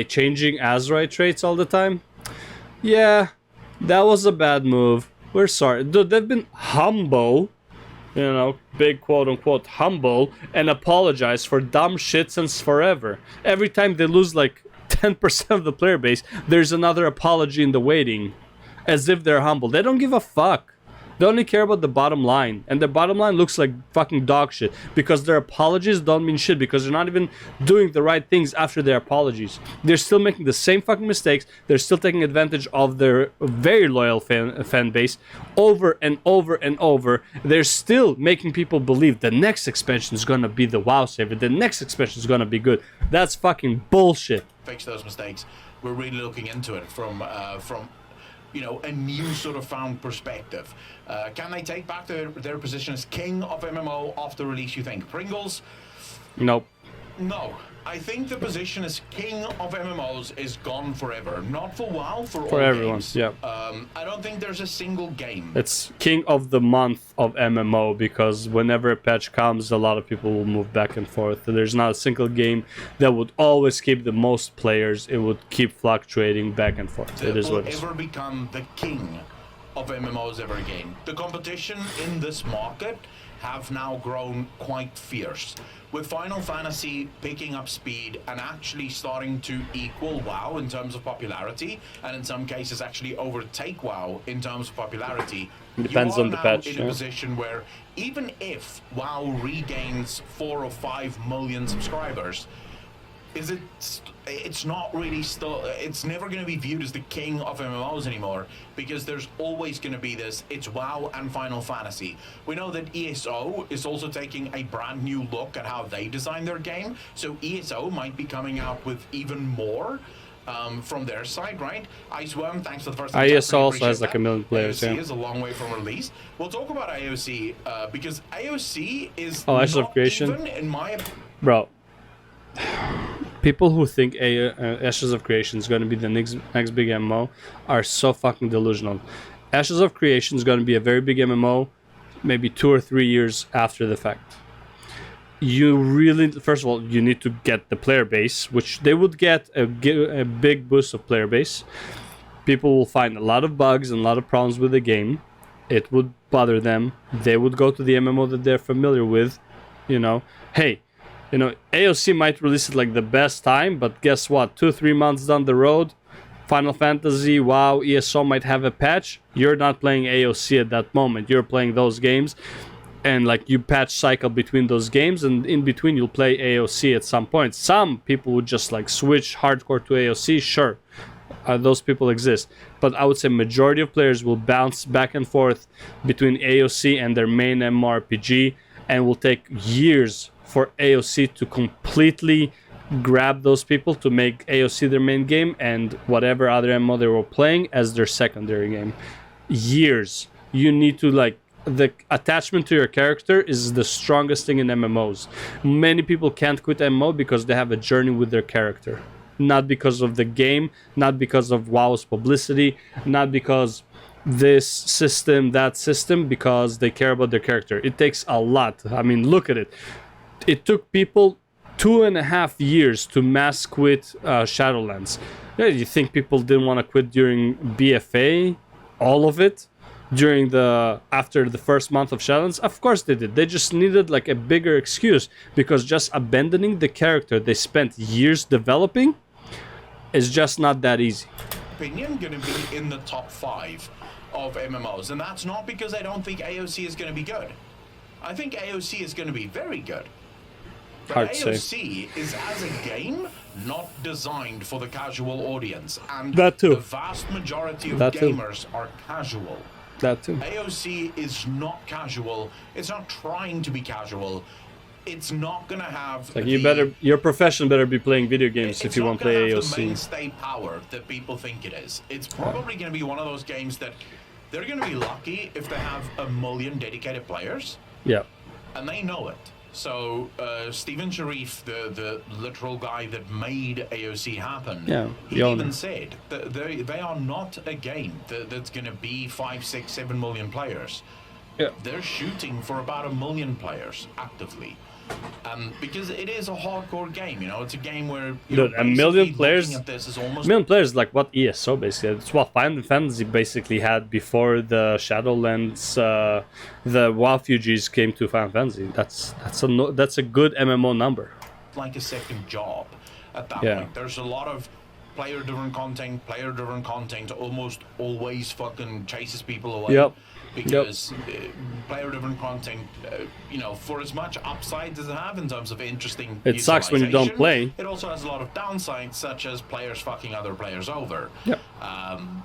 Speaker 1: changing Azerite traits all the time. Yeah, that was a bad move. We're sorry. Dude, they've been humble, big quote-unquote humble, and apologize for dumb shit since forever. Every time they lose like 10% of the player base, there's another apology in the waiting, as if they're humble. They don't give a fuck. They only care about the bottom line, and the bottom line looks like fucking dog shit because their apologies don't mean shit because they're not even doing the right things after their apologies. They're still making the same fucking mistakes. They're still taking advantage of their very loyal fan base over and over and over. They're still making people believe the next expansion is gonna be the WoW saver. The next expansion is gonna be good. That's fucking bullshit.
Speaker 2: Fix those mistakes. We're really looking into it from a new sort of found perspective. Can they take back their position as king of MMO after release, you think? Pringles?
Speaker 1: Nope.
Speaker 2: No, I think the position as king of MMOs is gone forever. Not for WoW, for all
Speaker 1: everyone.
Speaker 2: games.
Speaker 1: Yeah.
Speaker 2: I don't think there's a single game.
Speaker 1: It's king of the month of MMO because whenever a patch comes, a lot of people will move back and forth. There's not a single game that would always keep the most players. It would keep fluctuating back and forth. It is what it is.
Speaker 2: Ever become the king of MMOs ever again. The competition in this market have now grown quite fierce, with Final Fantasy picking up speed and actually starting to equal WoW in terms of popularity, and in some cases actually overtake WoW in terms of popularity.
Speaker 1: Depends on the patch.
Speaker 2: You are now in a position where even if WoW regains 4 or 5 million subscribers, it's not really still, it's never going to be viewed as the king of MMOs anymore, because there's always going to be this, it's WoW and Final Fantasy. We know that ESO is also taking a brand new look at how they design their game, so ESO might be coming out with even more from their side, right? Iceworm, thanks for the first
Speaker 1: ESO also has like a million players.
Speaker 2: AOC is a long way from release. We'll talk about AOC because AOC is
Speaker 1: Ashes of
Speaker 2: not
Speaker 1: Creation,
Speaker 2: even, in my opinion,
Speaker 1: bro. People who think Ashes of Creation is going to be the next big MMO are so fucking delusional. Ashes of Creation is going to be a very big MMO, maybe 2 or 3 years after the fact. You really, first of all, you need to get the player base, which they would get a big boost of player base. People will find a lot of bugs and a lot of problems with the game. It would bother them. They would go to the MMO that they're familiar with. You know, hey, you know, AOC might release it like the best time, but guess what? 2-3 months down the road, Final Fantasy, WoW, ESO might have a patch. You're not playing AOC at that moment. You're playing those games, and like you patch cycle between those games, and in between you'll play AOC at some point. Some people would just like switch hardcore to AOC. Sure, those people exist, but I would say majority of players will bounce back and forth between AOC and their main MMORPG, and will take years for AOC to completely grab those people to make AOC their main game and whatever other MMO they were playing as their secondary game. Years. You need to like, the attachment to your character is the strongest thing in MMOs. Many people can't quit MMO because they have a journey with their character. Not because of the game, not because of WoW's publicity, not because this system, that system, because they care about their character. It takes a lot. I mean, look at it. It took people 2.5 years to mass quit Shadowlands. Yeah, you think people didn't want to quit during BFA? All of it? After the first month of Shadowlands? Of course they did. They just needed like a bigger excuse, because just abandoning the character they spent years developing is just not that easy.
Speaker 2: Opinion going to be in the top 5 of MMOs, and that's not because I don't think AOC is going to be good. I think AOC is going to be very good. But
Speaker 1: Hard to
Speaker 2: AOC
Speaker 1: say.
Speaker 2: is, as a game, not designed for the casual audience, and
Speaker 1: That too.
Speaker 2: the vast majority of
Speaker 1: That too.
Speaker 2: gamers are casual.
Speaker 1: That too.
Speaker 2: AOC is not casual. It's not trying to be casual. It's not gonna have
Speaker 1: Like your profession better be playing video games if you want to play
Speaker 2: It's not gonna have the
Speaker 1: AOC.
Speaker 2: mainstay power that people think it is. It's probably gonna be one of those games that they're gonna be lucky if they have 1 million dedicated players,
Speaker 1: Yeah.
Speaker 2: and they know it. So Stephen Sharif, the literal guy that made AOC happen,
Speaker 1: Yeah,
Speaker 2: he
Speaker 1: the owner.
Speaker 2: even said that they are not a game that's going to be 5, 6, 7 million players.
Speaker 1: Yeah.
Speaker 2: They're shooting for about 1 million players actively. Because it is a hardcore game, you know, it's a game where you're
Speaker 1: Dude, 1 million
Speaker 2: basically
Speaker 1: players.
Speaker 2: looking at this as almost
Speaker 1: 1 million players, like what ESO basically. It's what Final Fantasy basically had before the Shadowlands, the WoW refugees came to Final Fantasy. That's a good MMO number.
Speaker 2: like a second job at that
Speaker 1: Yeah.
Speaker 2: point. There's a lot of player-driven content almost always fucking chases people away.
Speaker 1: Yep.
Speaker 2: Because player-driven content, you know, for as much upside as it have in terms of interesting
Speaker 1: It sucks when you don't
Speaker 2: utilization,
Speaker 1: play.
Speaker 2: It also has a lot of downsides, such as players fucking other players over.
Speaker 1: Yep.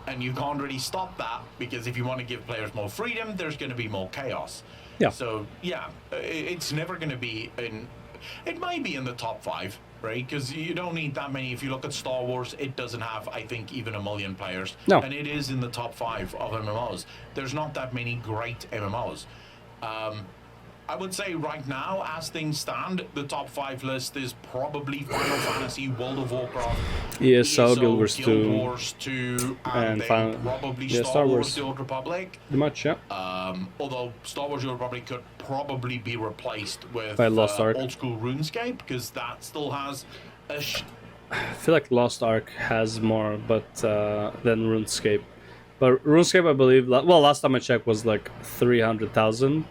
Speaker 2: And you can't really stop that, because if you want to give players more freedom, there's going to be more chaos.
Speaker 1: Yeah.
Speaker 2: So, yeah, it's never going to be in... It might be in the top 5, right? Because you don't need that many. If you look at Star Wars, it doesn't have, I think, even 1 million players.
Speaker 1: No.
Speaker 2: And it is in the top 5 of MMOs. There's not that many great MMOs. I would say right now, as things stand, the top 5 list is probably Final Fantasy, World of Warcraft,
Speaker 1: ESO, Guild Wars
Speaker 2: Guild
Speaker 1: 2,
Speaker 2: Wars 2,
Speaker 1: and
Speaker 2: then probably
Speaker 1: yeah,
Speaker 2: Star Wars: The Old Republic.
Speaker 1: Pretty much, yeah.
Speaker 2: Although Star Wars: The Old Republic could probably be replaced with
Speaker 1: By Lost Ark.
Speaker 2: old school RuneScape, because that still has a
Speaker 1: I feel like Lost Ark has more, but than RuneScape. But RuneScape, I believe, well, last time I checked was like 300,000.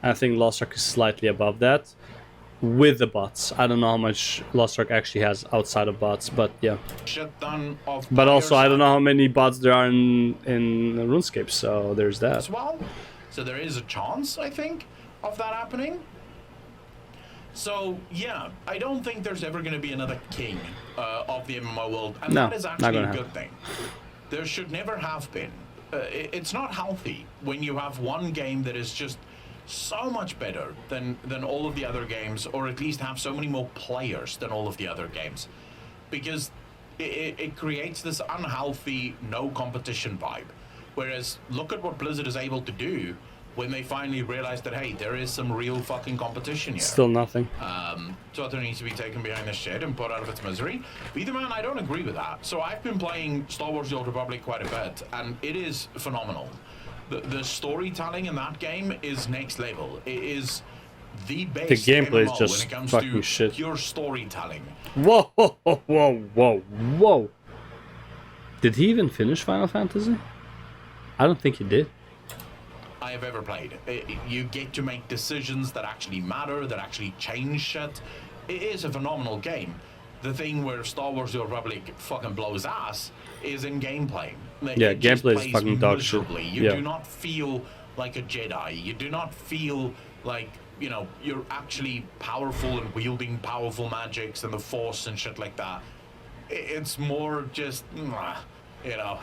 Speaker 1: I think Lost Ark is slightly above that with the bots. I don't know how much Lost Ark actually has outside of bots, but yeah.
Speaker 2: shit ton of
Speaker 1: But also,
Speaker 2: players
Speaker 1: I don't know how many bots there are in RuneScape, so there's that.
Speaker 2: as well. So there is a chance, I think, of that happening. So yeah, I don't think there's ever going to be another king of the MMO world, and
Speaker 1: No,
Speaker 2: that is
Speaker 1: not
Speaker 2: actually
Speaker 1: gonna
Speaker 2: a good
Speaker 1: happen.
Speaker 2: thing. There should never have been. It's not healthy when you have one game that is just so much better than all of the other games, or at least have so many more players than all of the other games, because it creates this unhealthy no competition vibe. Whereas look at what Blizzard is able to do when they finally realize that, hey, there is some real fucking competition here.
Speaker 1: Still nothing.
Speaker 2: Twitter needs to be taken behind the shed and put out of its misery. But either man, I don't agree with that. So I've been playing Star Wars: The Old Republic quite a bit, and it is phenomenal. The storytelling in that game is next level. It is the best
Speaker 1: The gameplay is
Speaker 2: MMO
Speaker 1: just
Speaker 2: when it comes
Speaker 1: fucking
Speaker 2: to
Speaker 1: shit.
Speaker 2: pure storytelling.
Speaker 1: Whoa, whoa. Did he even finish Final Fantasy? I don't think he did.
Speaker 2: I have ever played. You get to make decisions that actually matter, that actually change shit. It is a phenomenal game. The thing where Star Wars: The Old Republic fucking blows ass is in gameplay.
Speaker 1: Yeah,
Speaker 2: It just
Speaker 1: gameplay is
Speaker 2: plays
Speaker 1: fucking dog shit.
Speaker 2: miserably. You
Speaker 1: Yeah.
Speaker 2: do not feel like a Jedi. You do not feel like, you know, you're actually powerful and wielding powerful magics and the Force and shit like that. It's more just, you know.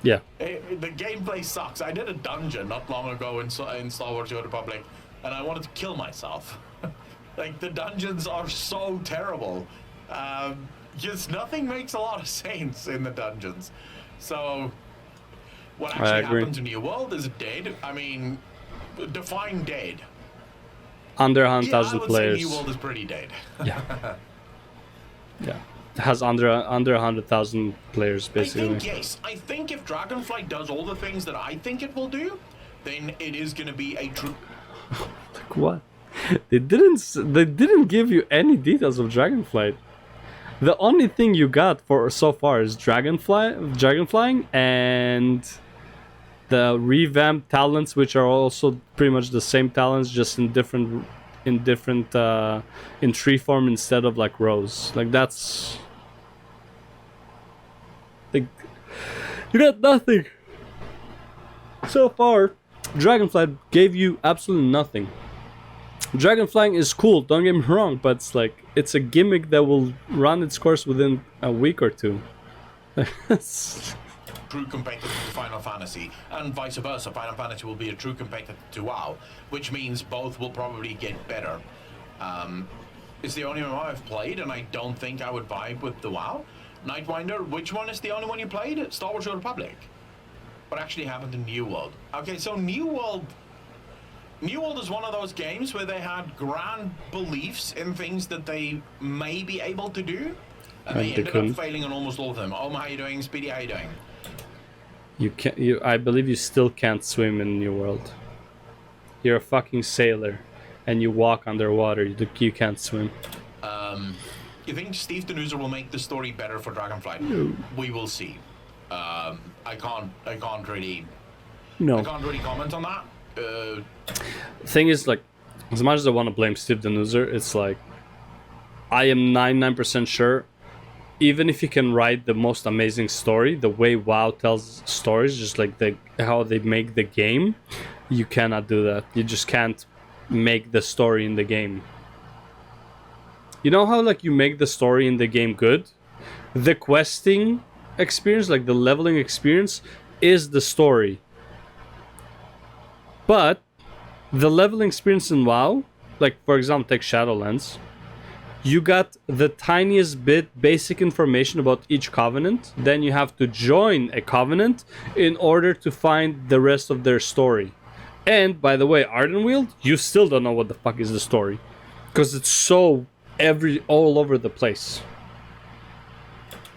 Speaker 1: Yeah.
Speaker 2: The gameplay sucks. I did a dungeon not long ago in Star Wars: The Old Republic, and I wanted to kill myself. Like, the dungeons are so terrible. Just nothing makes a lot of sense in the dungeons. So, what actually
Speaker 1: agree.
Speaker 2: happens in New World is dead. I mean, define dead.
Speaker 1: Under
Speaker 2: Yeah, I
Speaker 1: 100,000
Speaker 2: would
Speaker 1: players.
Speaker 2: say New World is pretty dead.
Speaker 1: Yeah. Yeah. It has under 100,000 players,
Speaker 2: I
Speaker 1: basically.
Speaker 2: think, yes. I think if Dragonflight does all the things that I think it will do, then it is going to be a true...
Speaker 1: Like, what? They didn't give you any details of Dragonflight. The only thing you got for so far is Dragonflying and the revamped talents, which are also pretty much the same talents, just in tree form instead of like rows. Like, that's like, you got nothing so far. Dragonflight gave you absolutely nothing. Dragonflying is cool, don't get me wrong, but it's a gimmick that will run its course within a week or two.
Speaker 2: true competitor to Final Fantasy, and vice versa. Final Fantasy will be a true competitor to WoW, which means both will probably get better. It's the only MMO I've played, and I don't think I would vibe with the WoW. Nightwinder, which one is the only one you played? Star Wars: The Old Republic. What actually happened in New World? Okay, so New World is one of those games where they had grand beliefs in things that they may be able to do, and they ended up failing on almost all of them. How you doing? Speedy, how you doing?
Speaker 1: You can't. I believe you still can't swim in New World. You're a fucking sailor, and you walk underwater. You can't swim.
Speaker 2: You think Steve Denuser will make the story better for Dragonflight?
Speaker 1: No.
Speaker 2: We will see. I can't really
Speaker 1: No.
Speaker 2: comment on that.
Speaker 1: Thing is, like, as much as I want to blame Steve Denuser, it's like, I am 99% sure, even if you can write the most amazing story, the way WoW tells stories, just like how they make the game, you cannot do that. You just can't make the story in the game. You know how, like, you make the story in the game good? The questing experience, like the leveling experience, is the story. But the leveling experience in WoW, like, for example, take Shadowlands, you got the tiniest bit basic information about each covenant, then you have to join a covenant in order to find the rest of their story. And by the way, Ardenweald, you still don't know what the fuck is the story, because it's so all over the place.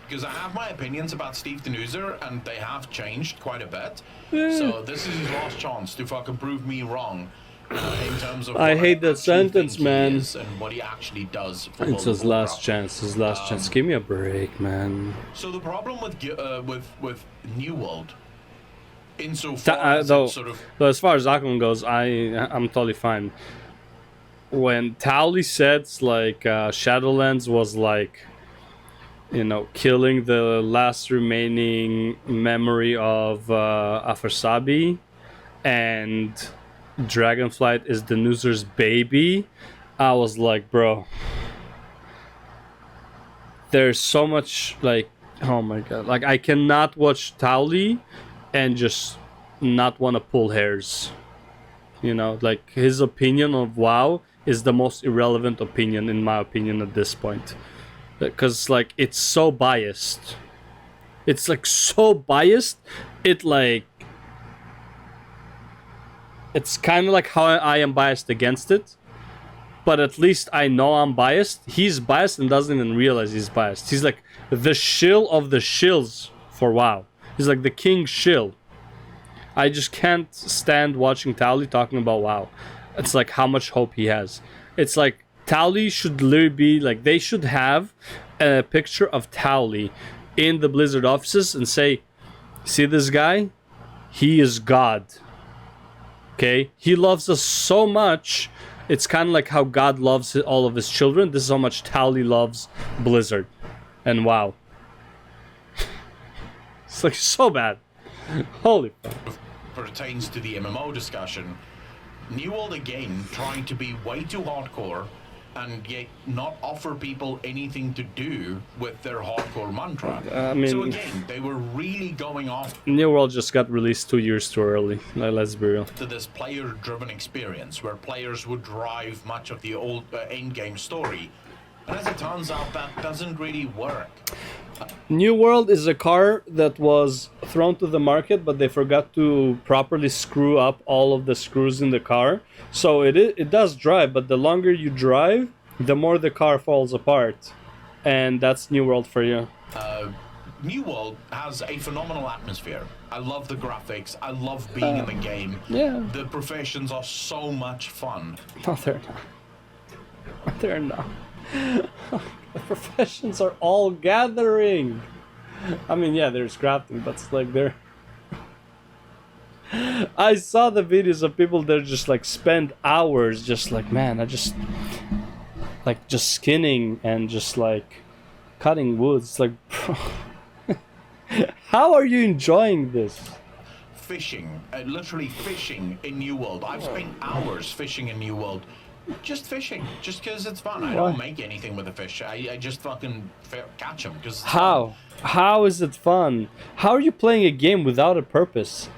Speaker 2: Because I have my opinions about Steve Denuser, and they have changed quite a bit.
Speaker 1: Yeah.
Speaker 2: So this is his last chance to fucking prove me wrong in terms of.
Speaker 1: I hate that
Speaker 2: actually
Speaker 1: sentence,
Speaker 2: think he
Speaker 1: man.
Speaker 2: is and what he actually does. For
Speaker 1: It's
Speaker 2: World
Speaker 1: his
Speaker 2: of
Speaker 1: last
Speaker 2: Warcraft.
Speaker 1: chance. His last chance. Give me a break, man.
Speaker 2: So the problem with New World, insofar as
Speaker 1: Though,
Speaker 2: it's sort of
Speaker 1: though, as far as Accolonn goes, I'm totally fine. When Towley said like Shadowlands was like, you know, killing the last remaining memory of Afarsabi, and Dragonflight is Denuser's baby, I was like, bro, there's so much, like, oh my god, like I cannot watch Towley and just not want to pull hairs. You know, like his opinion of WoW is the most irrelevant opinion in my opinion at this point, because like it's so biased. It's like so biased. It's kind of like how I am biased against it, but at least I know I'm biased. He's biased and doesn't even realize he's biased. He's like the shill of the shills for WoW. He's like the king shill. I just can't stand watching Towley talking about WoW. It's like how much hope he has. It's like Towley should literally be like, they should have a picture of Towley in the Blizzard offices and say, see this guy? He is God. Okay? He loves us so much. It's kind of like how God loves all of his children. This is how much Towley loves Blizzard and WoW. It's like so bad. Holy fuck.
Speaker 2: pertains to the MMO discussion. New World again trying to be way too hardcore and yet not offer people anything to do with their hardcore mantra.
Speaker 1: I mean,
Speaker 2: so again, they were really going off
Speaker 1: New World just got released 2 years too early. Let's be real.
Speaker 2: to this player-driven experience where players would drive much of the old end-game story. And as it turns out, that doesn't really work.
Speaker 1: New World is a car that was thrown to the market, but they forgot to properly screw up all of the screws in the car. So it does drive, but the longer you drive, the more the car falls apart. And that's New World for you.
Speaker 2: New World has a phenomenal atmosphere. I love the graphics. I love being in the game.
Speaker 1: Yeah.
Speaker 2: The professions are so much fun.
Speaker 1: No, they're not. They're not. The professions are all gathering. I mean, yeah, there's crafting, but it's like they're... I saw the videos of people that just like spend hours just like, man, I just like just skinning and just like cutting wood. It's like, bro, how are you enjoying this?
Speaker 2: Fishing, literally fishing in New World. I've spent hours fishing in New World. Just fishing, just because it's fun. I don't make anything with a fish. I just fucking catch them.
Speaker 1: How? How is it fun? How are you playing a game without a purpose?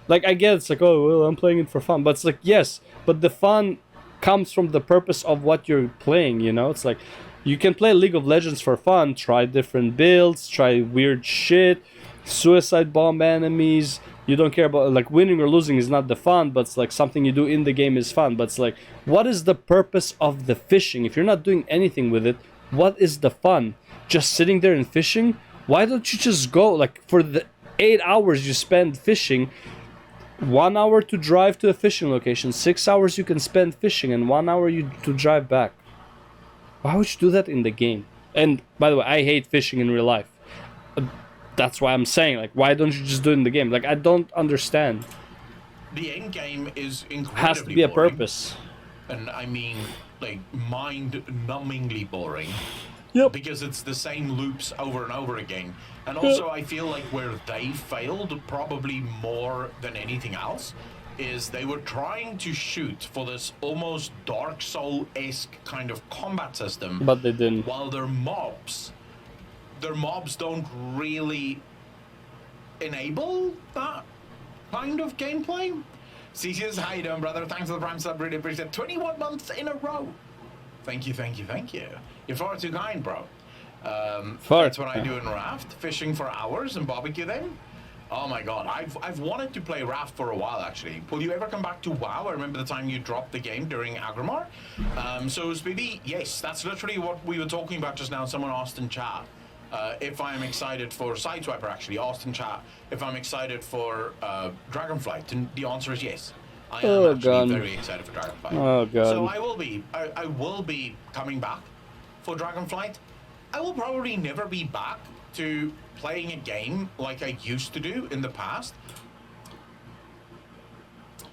Speaker 1: Like, I get it's like, oh, well, I'm playing it for fun. But it's like, yes, but the fun comes from the purpose of what you're playing, you know? It's like, you can play League of Legends for fun, try different builds, try weird shit, suicide bomb enemies. You don't care about, like, winning or losing is not the fun, but it's like something you do in the game is fun. But it's like, what is the purpose of the fishing? If you're not doing anything with it, what is the fun? Just sitting there and fishing? Why don't you just go, like, for the 8 hours you spend fishing, 1 hour to drive to a fishing location, 6 hours you can spend fishing, and 1 hour to drive back. Why would you do that in the game? And by the way, I hate fishing in real life. That's why I'm saying, like, why don't you just do it in the game? Like, I don't understand.
Speaker 2: The end game is incredibly
Speaker 1: Has to be a
Speaker 2: boring.
Speaker 1: purpose.
Speaker 2: And I mean, like, mind-numbingly boring.
Speaker 1: Yep.
Speaker 2: Because it's the same loops over and over again. And also, I feel like where they failed, probably more than anything else, is they were trying to shoot for this almost Dark Soul-esque kind of combat system.
Speaker 1: But they didn't.
Speaker 2: While their mobs don't really enable that kind of gameplay. CCS, how you doing, brother? Thanks for the prime sub, really appreciate it. 21 months in a row. Thank you, thank you, thank you. You're far too kind, bro. That's what I do in Raft, fishing for hours and barbecue then. Oh my god, I've wanted to play Raft for a while actually. Will you ever come back to WoW? I remember the time you dropped the game during Agrimar. So Speedy, yes, that's literally what we were talking about just now. Someone asked in chat if I'm excited for Sideswiper actually. Asked in chat if I'm excited for Dragonflight, and the answer is yes. I am actually very excited for Dragonflight.
Speaker 1: Oh god.
Speaker 2: So I will be coming back for Dragonflight. I will probably never be back to playing a game like I used to do in the past.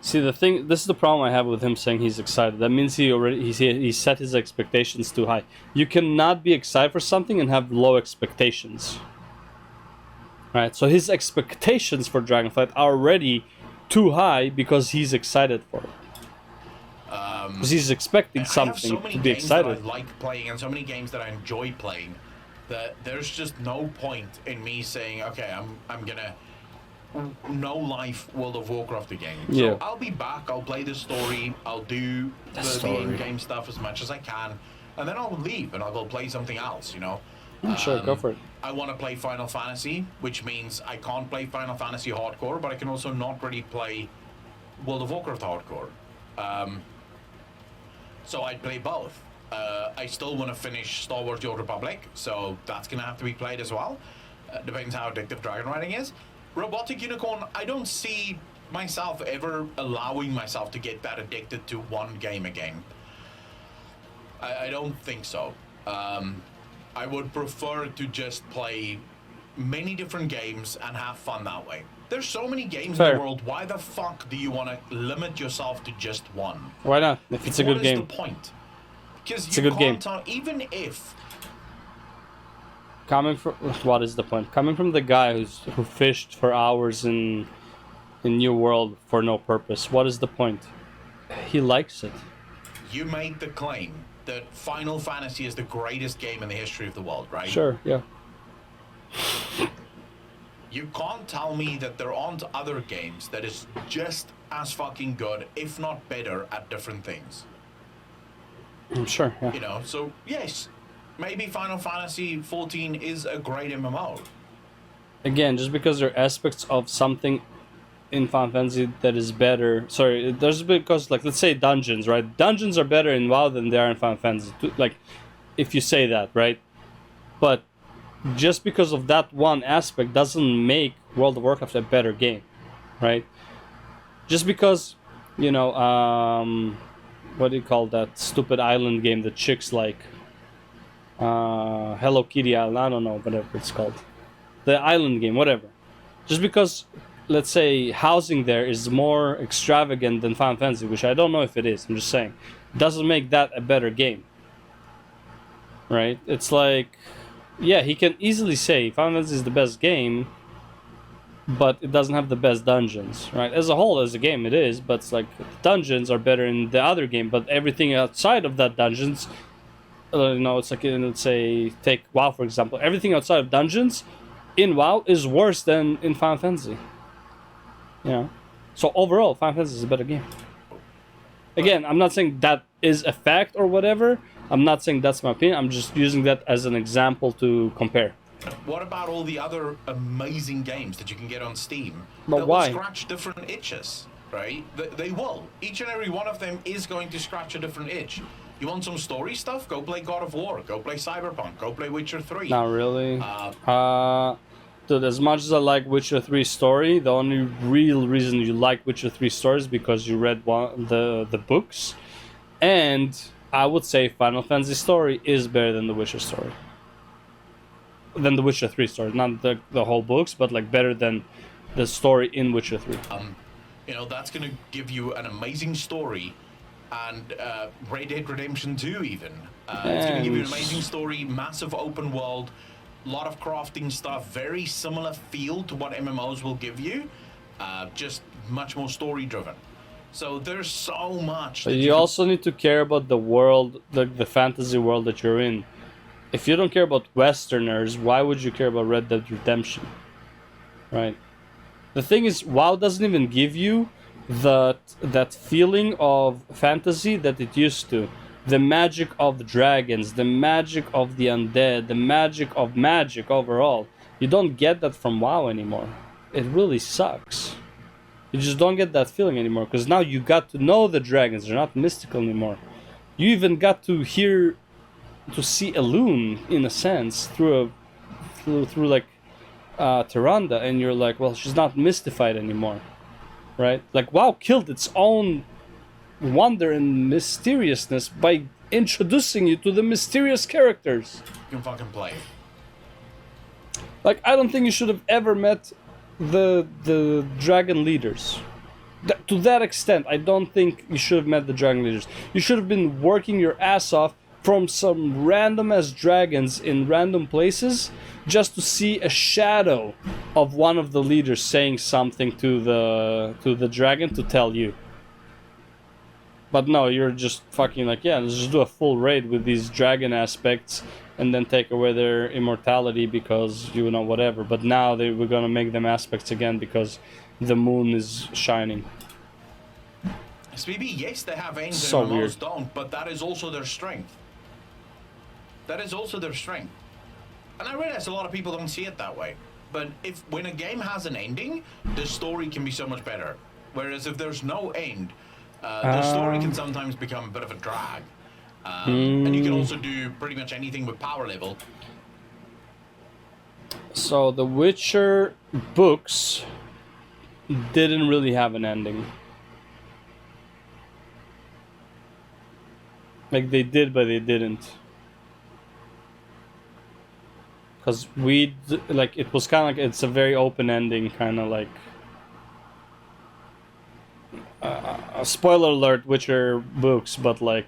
Speaker 1: See, this is the problem I have with him saying he's excited. That means he set his expectations too high. You cannot be excited for something and have low expectations. Right? So his expectations for Dragonflight are already too high because he's excited for it. Because he's expecting something to be excited.
Speaker 2: I have so many games that I like playing and so many games that I enjoy playing that there's just no point in me saying, okay, I'm gonna no life World of Warcraft again.
Speaker 1: Yeah.
Speaker 2: So I'll be back, I'll play the story, I'll do the in-game stuff as much as I can, and then I'll leave and I'll go play something else, you know?
Speaker 1: Sure, go for it.
Speaker 2: I want to play Final Fantasy, which means I can't play Final Fantasy Hardcore, but I can also not really play World of Warcraft Hardcore. So I'd play both. I still want to finish Star Wars The Old Republic, so that's going to have to be played as well. Depends how addictive dragon riding is. Robotic Unicorn, I don't see myself ever allowing myself to get that addicted to one game again. I don't think so. I would prefer to just play many different games and have fun that way. There's so many games in the world, why the fuck do you want to limit yourself to just one?
Speaker 1: Why not? If it's a good game.
Speaker 2: What is the point? Because
Speaker 1: it's a good game.
Speaker 2: Even if...
Speaker 1: Coming from... What is the point? Coming from the guy who fished for hours in New World for no purpose, what is the point? He likes it.
Speaker 2: You made the claim that Final Fantasy is the greatest game in the history of the world, right?
Speaker 1: Sure, yeah.
Speaker 2: You can't tell me that there aren't other games that is just as fucking good, if not better, at different things.
Speaker 1: I'm sure, yeah.
Speaker 2: You know, so yes, maybe Final Fantasy 14 is a great MMO.
Speaker 1: Again, just because there are aspects of something in Final Fantasy that is better. Sorry, there's because, like, let's say dungeons, right? Dungeons are better in WoW than they are in Final Fantasy. Like, if you say that, right? But just because of that one aspect doesn't make World of Warcraft a better game, right? Just because, you know, what do you call that stupid island game that chicks like? Hello Kitty Island, I don't know, whatever it's called. The island game, whatever. Just because, let's say, housing there is more extravagant than Final Fantasy, which I don't know if it is, I'm just saying, doesn't make that a better game. Right? It's like, yeah, he can easily say Final Fantasy is the best game, but it doesn't have the best dungeons, right? As a whole, as a game, it is, but it's like dungeons are better in the other game, but everything outside of that dungeons, you know, it's like, let's say, take WoW for example. Everything outside of dungeons in WoW is worse than in Final Fantasy. You know, so overall, Final Fantasy is a better game. Again, I'm not saying that is a fact or whatever. I'm not saying that's my opinion. I'm just using that as an example to compare.
Speaker 2: What about all the other amazing games that you can get on Steam?
Speaker 1: But why?
Speaker 2: Will scratch different itches, right? They will. Each and every one of them is going to scratch a different itch. You want some story stuff? Go play God of War. Go play Cyberpunk. Go play Witcher 3.
Speaker 1: Not really. Dude, as much as I like Witcher 3 story, the only real reason you like Witcher 3 story is because you read the books. And I would say Final Fantasy story is better than the Witcher story. Than the Witcher 3 story. Not the whole books, but like better than the story in Witcher 3.
Speaker 2: You know, that's going to give you an amazing story. And Red Dead Redemption 2 even. It's going to give you an amazing story, massive open world, lot of crafting stuff, very similar feel to what MMOs will give you, just much more story driven. So there's so much.
Speaker 1: But you also need to care about the world, the fantasy world that you're in. If you don't care about Westerners, why would you care about Red Dead Redemption? Right? The thing is, WoW doesn't even give you that feeling of fantasy that it used to. The magic of the dragons, the magic of the undead, the magic of magic overall. You don't get that from WoW anymore. it really sucks. You just don't get that feeling anymore, because now you got to know the dragons. They're not mystical anymore. You even got to see Accolonn, in a sense, through like Tyrande, and you're like, well, she's not mystified anymore, right? Like, WoW killed its own wonder and mysteriousness by introducing you to the mysterious characters.
Speaker 2: You can fucking play.
Speaker 1: Like, I don't think you should have ever met the dragon leaders. To that extent, I don't think you should have met the dragon leaders. You should have been working your ass off from some random ass dragons in random places just to see a shadow of one of the leaders saying something to the dragon to tell you. But no, you're just fucking like, yeah, let's just do a full raid with these dragon aspects and then take away their immortality because, you know, whatever. But now we're gonna make them aspects again because the moon is shining.
Speaker 2: SPB, yes, they have aims
Speaker 1: So
Speaker 2: and
Speaker 1: weird.
Speaker 2: MMOs don't, but that is also their strength. That is also their strength. And I realize a lot of people don't see it that way. But when a game has an ending, the story can be so much better. Whereas if there's no end, the story can sometimes become a bit of a drag. And you can also do pretty much anything with power level.
Speaker 1: So the Witcher books didn't really have an ending. Like, they did, but they didn't. Because it was kind of like, it's a very open ending, kind of like... spoiler alert, Witcher books, but like,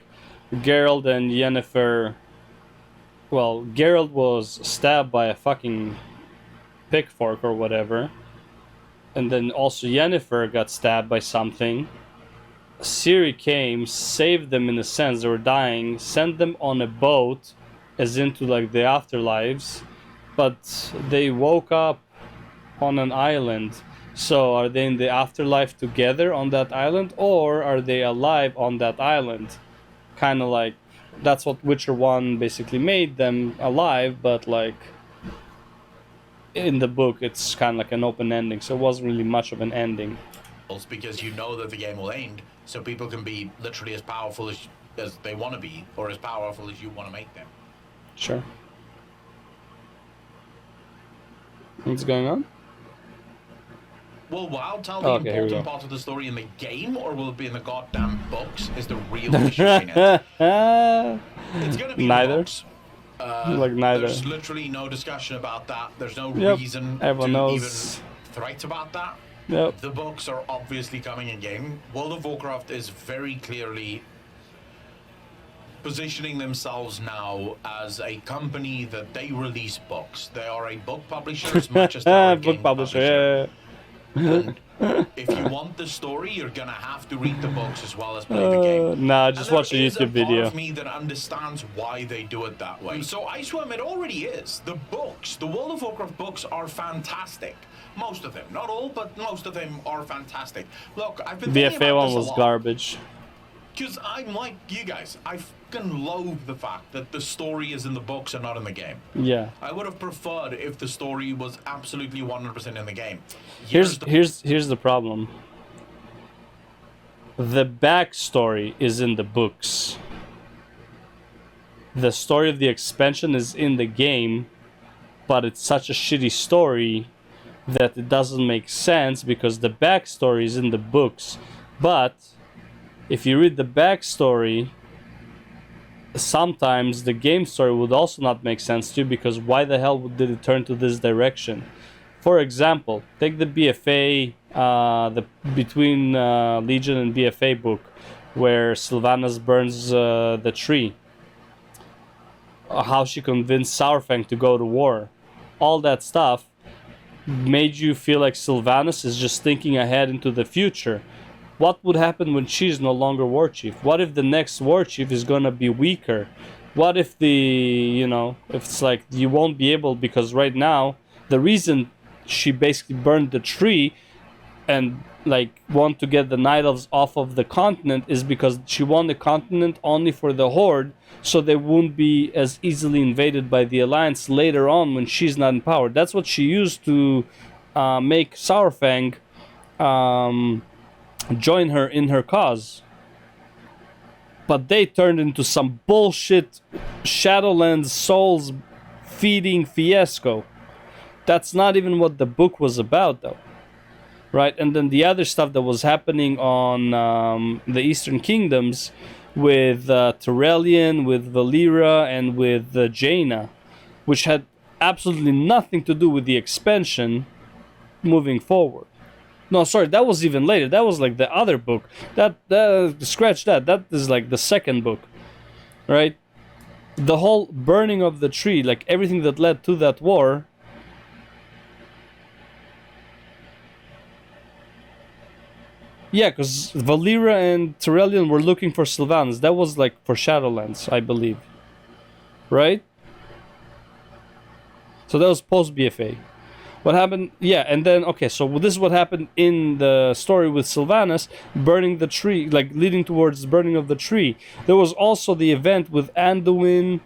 Speaker 1: Geralt and Yennefer... Well, Geralt was stabbed by a fucking pitchfork or whatever. And then also Yennefer got stabbed by something. Ciri came, saved them in a sense, they were dying, sent them on a boat, as into like the afterlives, but they woke up on an island. So are they in the afterlife together on that island, or are they alive on that island? Kind of like, that's what Witcher 1 basically made them alive, but like in the book it's kind of like an open ending, so it wasn't really much of an ending.
Speaker 2: Because you know that the game will end, so people can be literally as powerful as they want to be, or as powerful as you want to make them.
Speaker 1: Sure. What's going on?
Speaker 2: Will WoW tell the important part of the story in the game, or will it be in the goddamn books? Is the real issue in it. It's gonna be
Speaker 1: neither.
Speaker 2: The books.
Speaker 1: Like neither.
Speaker 2: There's literally no discussion about that. There's no reason
Speaker 1: Everyone
Speaker 2: to
Speaker 1: knows.
Speaker 2: even threat about that.
Speaker 1: Yep.
Speaker 2: The books are obviously coming in game. World of Warcraft is very clearly positioning themselves now as a company that they release books. They are a book publisher as much as they are a game publisher.
Speaker 1: Yeah.
Speaker 2: And if you want the story, you're gonna have to read the books as well as play the game.
Speaker 1: Nah, just watch a YouTube
Speaker 2: There's a
Speaker 1: video.
Speaker 2: part of me that understands why they do it that way. So Iceworm, it already is. The books, the World of Warcraft books are fantastic. Most of them, not all, but most of them are fantastic. Look, I've been thinking
Speaker 1: BFA
Speaker 2: about
Speaker 1: one
Speaker 2: this a
Speaker 1: was
Speaker 2: lot.
Speaker 1: garbage.
Speaker 2: Because I'm like you guys, I fucking loathe the fact that the story is in the books and not in the game.
Speaker 1: Yeah.
Speaker 2: I would have preferred if the story was absolutely 100% in the game.
Speaker 1: Here's the problem. The backstory is in the books. The story of the expansion is in the game, but it's such a shitty story that it doesn't make sense because the backstory is in the books. But if you read the backstory, sometimes the game story would also not make sense to you, because why the hell did it turn to this direction? For example, take the BFA, the Between Legion and BFA book, where Sylvanas burns the tree. How she convinced Sourfang to go to war. All that stuff made you feel like Sylvanas is just thinking ahead into the future. What would happen when she's no longer war chief? What if the next war chief is gonna be weaker? What if if it's like you won't be able, because right now the reason she basically burned the tree and like want to get the Night Elves off of the continent is because she won the continent only for the Horde, so they won't be as easily invaded by the Alliance later on when she's not in power. That's what she used to make Saurfang join her in her cause. But they turned into some bullshit Shadowlands souls feeding fiasco. That's not even what the book was about, though. Right? And then the other stuff that was happening on the Eastern Kingdoms with Tyrellian, with Valyria, and with Jaina, which had absolutely nothing to do with the expansion moving forward. No, sorry, that was even later. That was like the other book. That scratch that. That is like the second book, right? The whole burning of the tree, like everything that led to that war. Yeah, because Valyria and Tyrellian were looking for Sylvanas. That was like for Shadowlands, I believe, right? So that was post BFA. What happened? Yeah, and then okay, so this is what happened in the story with Sylvanas burning the tree, like leading towards the burning of the tree. There was also the event with Anduin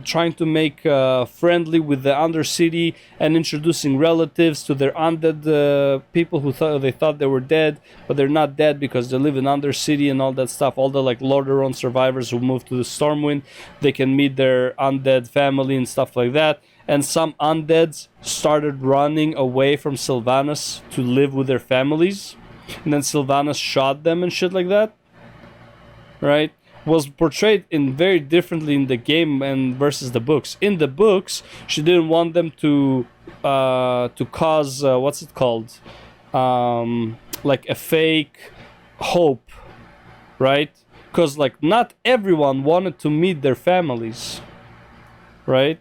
Speaker 1: trying to make friendly with the Undercity and introducing relatives to their undead people who thought they were dead, but they're not dead because they live in Undercity and all that stuff. All the like Lordaeron survivors who moved to the Stormwind, they can meet their undead family and stuff like that. And some undeads started running away from Sylvanas to live with their families. And then Sylvanas shot them and shit like that. Right? Was portrayed in very differently in the game and versus the books. In the books, she didn't want them to cause what's it called? Like a fake hope, right? Because like not everyone wanted to meet their families, right?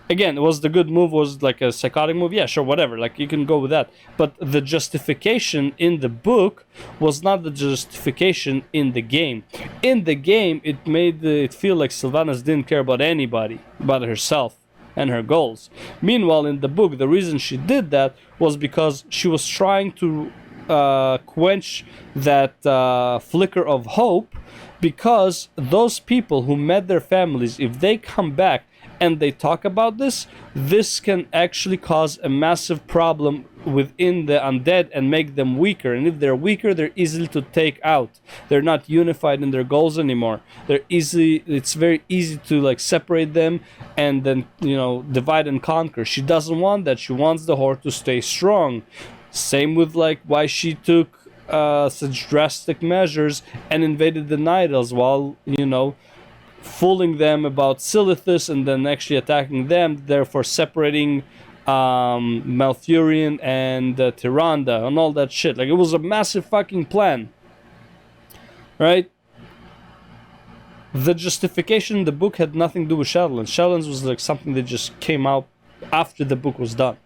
Speaker 1: Again, was the good move, was like a psychotic move? Yeah, sure, whatever. Like, you can go with that. But the justification in the book was not the justification in the game. In the game, it made it feel like Sylvanas didn't care about anybody, about herself and her goals. Meanwhile, in the book, the reason she did that was because she was trying to quench that flicker of hope, because those people who met their families, if they come back and they talk about this can actually cause a massive problem within the undead and make them weaker. And if they're weaker, they're easily to take out. They're not unified in their goals anymore. It's very easy to like separate them and then, divide and conquer. She doesn't want that. She wants the Horde to stay strong. Same with like why she took such drastic measures and invaded the Night Elves while, fooling them about Silithus and then actually attacking them, therefore separating Malfurion and Tyrande and all that shit. Like, it was a massive fucking plan, right? The justification in the book had nothing to do with Shadowlands. Shadowlands was like something that just came out after the book was done.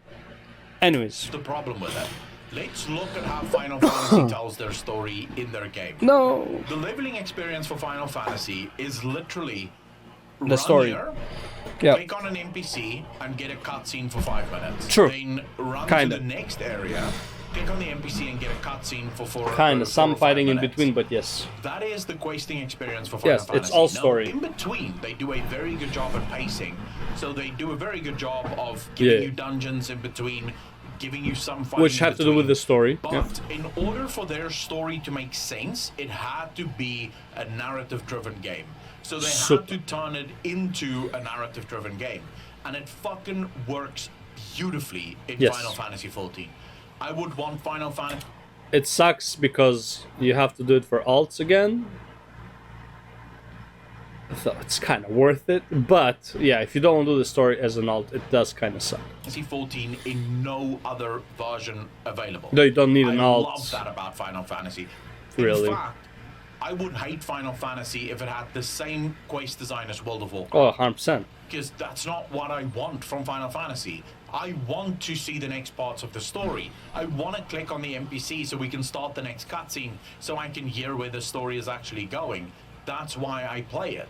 Speaker 1: Anyways.
Speaker 2: The problem with it. Let's look at how Final Fantasy tells their story in their game.
Speaker 1: No.
Speaker 2: The leveling experience for Final Fantasy is literally
Speaker 1: the story.
Speaker 2: Here,
Speaker 1: yep.
Speaker 2: Click on an NPC and get a cutscene for 5 minutes.
Speaker 1: True.
Speaker 2: Then run
Speaker 1: Kinda.
Speaker 2: to the next area, click on the NPC and get a cutscene for 4
Speaker 1: Kinda. Some fighting in
Speaker 2: minutes.
Speaker 1: between, but yes.
Speaker 2: That is the questing experience for Final Fantasy.
Speaker 1: Yes, it's all story.
Speaker 2: Now, in between, they do a very good job at pacing. So they do a very good job of giving you dungeons in between, giving you some fighting
Speaker 1: which have to do with the story.
Speaker 2: But in order for their story to make sense, it had to be a narrative-driven game. So they had to turn it into a narrative-driven game. And it fucking works beautifully in Final Fantasy XIV. I would want Final Fantasy...
Speaker 1: It sucks because you have to do it for alts again. So it's kind of worth it, but yeah, if you don't do the story as an alt, it does kind of suck.
Speaker 2: Fantasy 14 in no other version available.
Speaker 1: No, you don't need an alt.
Speaker 2: I love that about Final Fantasy.
Speaker 1: Really?
Speaker 2: In fact, I would hate Final Fantasy if it had the same quest design as World of Warcraft.
Speaker 1: Oh, 100%.
Speaker 2: Because that's not what I want from Final Fantasy. I want to see the next parts of the story. I want to click on the NPC so we can start the next cutscene, so I can hear where the story is actually going. That's why I play it.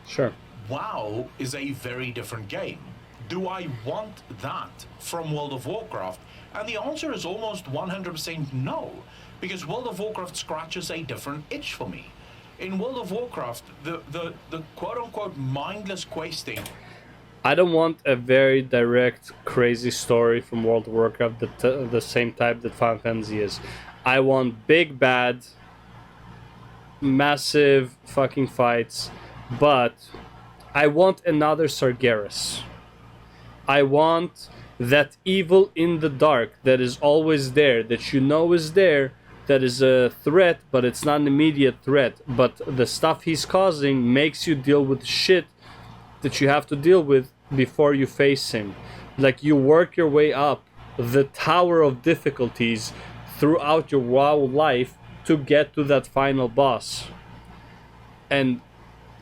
Speaker 1: Sure.
Speaker 2: WoW is a very different game. Do I want that from World of Warcraft? And the answer is almost 100% no, because World of Warcraft scratches a different itch for me. In World of Warcraft, the quote-unquote mindless questing
Speaker 1: I don't want a very direct, crazy story from World of Warcraft, the same type that Final Fantasy is. I want big, bad, massive fucking fights, but I want another Sargeras. I want that evil in the dark that is always there, that you know is there, that is a threat, but it's not an immediate threat. But the stuff he's causing makes you deal with shit that you have to deal with before you face him. Like you work your way up the tower of difficulties throughout your WoW life to get to that final boss. And